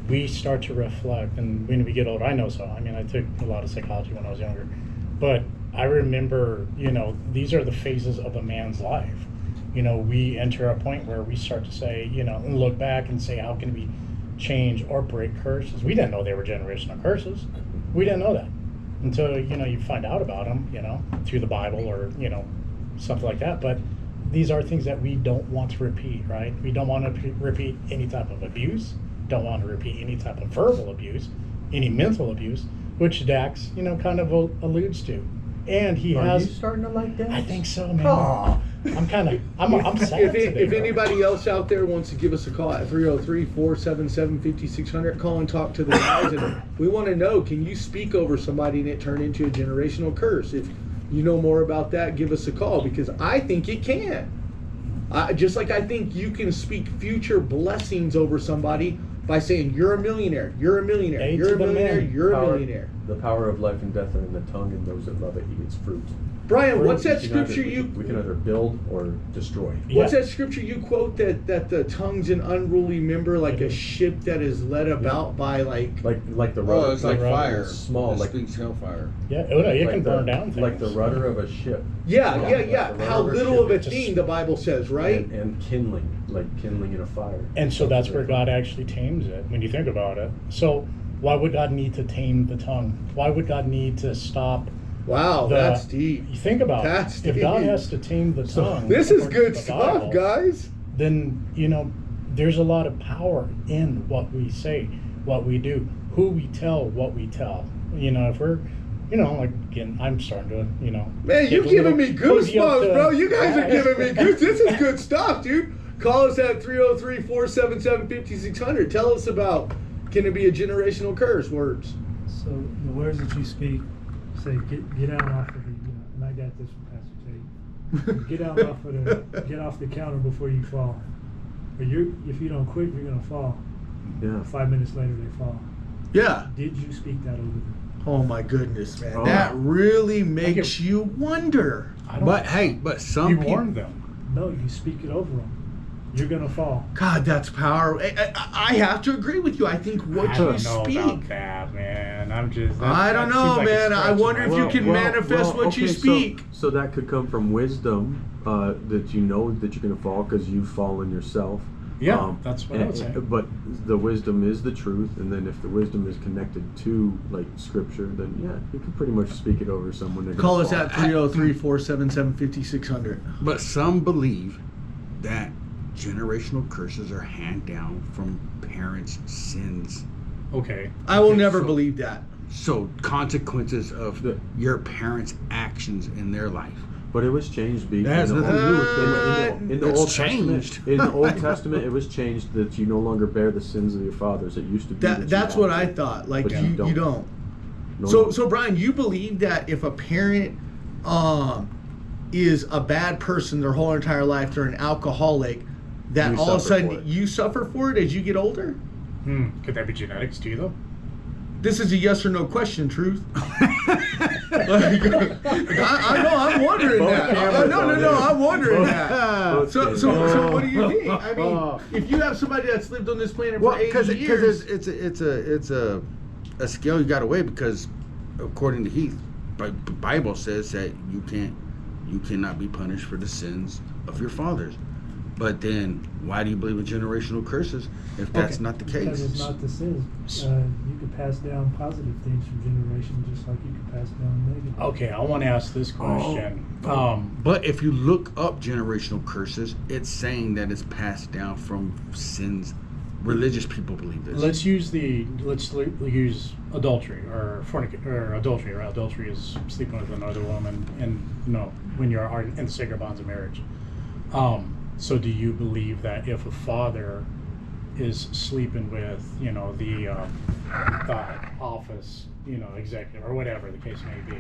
we start to reflect. And when we get older, I know so. I mean, I took a lot of psychology when I was younger. But I remember, these are the phases of a man's life. We enter a point where we start to say, and look back and say, how can we change or break curses? We didn't know they were generational curses. We didn't know that until, you find out about them, through the Bible or, something like that. But these are things that we don't want to repeat, right? We don't want to repeat any type of abuse, don't want to repeat any type of verbal abuse, any mental abuse, which Dax, kind of alludes to. And he Are has. you starting to like that? I think so, man. Aw. I'm sad If, today, if bro. anybody else out there wants to give us a call at 303-477-5600, call and talk to the guys. And we want to know, can you speak over somebody and it turn into a generational curse? If you know more about that, give us a call, because I think it can. Just like I think you can speak future blessings over somebody by saying, you're a millionaire, you're a millionaire, A you're to a the millionaire, man. you're a Power- millionaire. The power of life and death are in the tongue, and those that love it eat its fruit. Brian, what's that We can either- scripture we can either build or destroy. What's Yeah. that scripture you quote that the tongue's an unruly member, like a ship that is led about by Like the rudder. Oh, it's like rudder fire. is small, It like- speaks hellfire. Yeah, it like can the- burn down things. Like the rudder of a ship. yeah. Like the How rudder little of a ship, just- thing the Bible says, right? And kindling, like kindling in a fire. And so that's where God actually tames it, when you think about it. So why would God need to tame the tongue? Why would God need to stop Wow, the... that's deep. You think about That's it. If God deep. has to tame the tongue... This is according good to the stuff, Bible, guys. then, there's a lot of power in what we say, what we do, who we tell, what we tell. You know, if we're, you know, like, again, I'm starting to, you know. Man, you get a giving me little cozy up goosebumps, to- bro. You guys are giving me goosebumps. This is good stuff, dude. Call us at 303-477-5600. Tell us about, can it be a generational curse? Words. So the words that you speak, say, get out off of the, and I got this from Pastor Tate. Get off the counter before you fall. Or if you don't quit, you're gonna fall. Yeah. 5 minutes later, they fall. Yeah. Did you speak that over them? Oh my goodness, man. Oh. That really makes you wonder. I don't, But hey, but some you people, warned them. No, you speak it over them. You're gonna fall. God, that's power. I have to agree with you. I think what I you don't know speak. about that, man. I'm just. I don't know, man. I wonder if you can manifest what you speak. So that could come from wisdom, that you know that you're going to fall because you've fallen yourself. Yeah, that's what I would say. But the wisdom is the truth, and then if the wisdom is connected to like scripture, then yeah, you can pretty much speak it over someone. They're gonna Call us fall. at 303-477-5600. but some believe that generational curses are handed down from parents' sins. Okay. I will Okay, never so- believe that. So consequences of your parents' actions in their life. But it was changed. That has nothing to do with in the It's Old changed. Testament. In the Old Testament, it was changed that you no longer bear the sins of your fathers. It used to be. that you That's had what to. I thought. Like But you don't. No, So no. so Brian, you believe that if a parent is a bad person their whole entire life, they're an alcoholic, that You all of a suffer for sudden it. you suffer for it as you get older? Could that be genetics too, though? This is a yes or no question, Truth. I know, I'm wondering Both that. cameras No, on I'm wondering that. Both So cameras. what do you think? I mean, if you have somebody that's lived on this planet for 80 years, it's a scale you got to weigh, because according to Heath, the Bible says that you cannot be punished for the sins of your fathers. But then, why do you believe in generational curses if that's Okay. not the Because it's case? not the sins. You could pass down positive things from generation, just like you could pass down negative. Okay, I want to ask this question. But if you look up generational curses, it's saying that it's passed down from sins. Religious people believe this. Let's use adultery or adultery. Or adultery is sleeping with another woman, and when you are in the sacred bonds of marriage. So do you believe that if a father is sleeping with, the office, executive or whatever the case may be,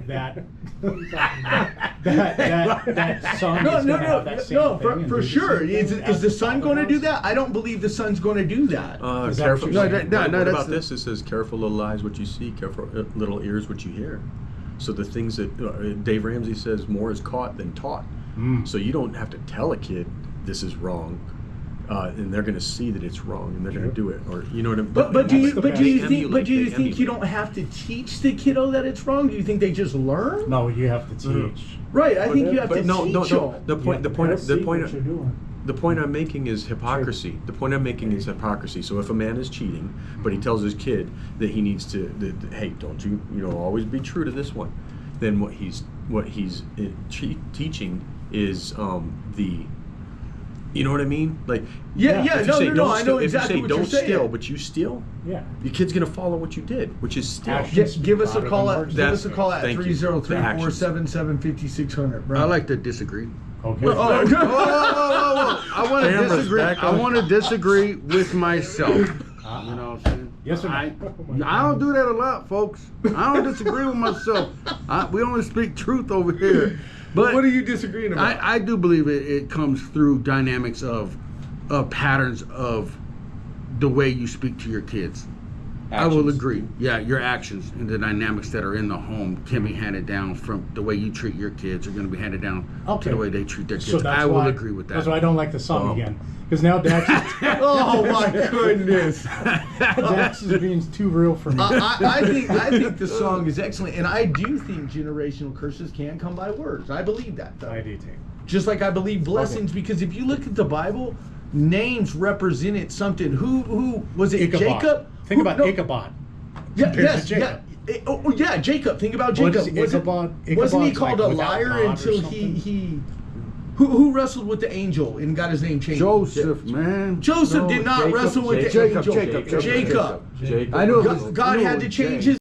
that son no, is going to have that same thing for and do the sure. same Is thing the as the son father going to does? do that? I don't believe the son's going to do that. Is that Careful. what you're saying? No, What that's about the- this? It says, "Careful little eyes what you see, careful little ears what you hear." So the things that Dave Ramsey says, more is caught than taught. So you don't have to tell a kid this is wrong, and they're going to see that it's wrong, and they're going to do it, or you know what I mean. But do you think They you don't have to teach the kiddo that it's wrong? Do you think they just learn? No, you have to teach. Right, I think you have But to no, teach no. them. The point They'll see what you're doing. The point I'm making is hypocrisy. The point I'm making is hypocrisy. So if a man is cheating, but he tells his kid that he needs to, hey, don't you always be true to this one, then what he's teaching is you know what I mean? Like Yeah, if you no, say no, don't I know steal- exactly if you say what don't you're saying. steal, but you steal, Yeah. your kid's gonna follow what you did, which is steal. Action. Give us a Louder call than at words. give us a call at Thank you. 303-477-5600, bro. I like to disagree. Okay. Oh, I want to Cameras disagree. back I on. want to disagree with myself. You know what I'm saying? Yes or no? I don't do that a lot, folks. I don't disagree with myself. We only speak truth over here. But what are you disagreeing about? I do believe it comes through dynamics of patterns of the way you speak to your kids. I will agree. Yeah, your actions and the dynamics that are in the home can be handed down from the way you treat your kids are going to be handed down Okay. to the way they treat their kids. So that's I will why, agree with that. That's why I don't like the song again. Because now Dax Oh my goodness! Dax is being too real for me. I think the song is excellent, and I do think generational curses can come by words. I believe that, though. I do too. Just like I believe blessings, because if you look at the Bible, names represented something. Who was it? Ichabod. Jacob. Think about no, Ichabod. Yeah, compared yes, to Jacob. yeah. Oh, yeah, Jacob. Think about What Jacob. is Ichabod? Wasn't he Ichabod's called like a without liar God or until something? he Who wrestled with the angel and got his name changed? Joseph, man. Joseph No, did not Jacob, wrestle with Jacob, the angel. Jacob. I knew it was- God had to change his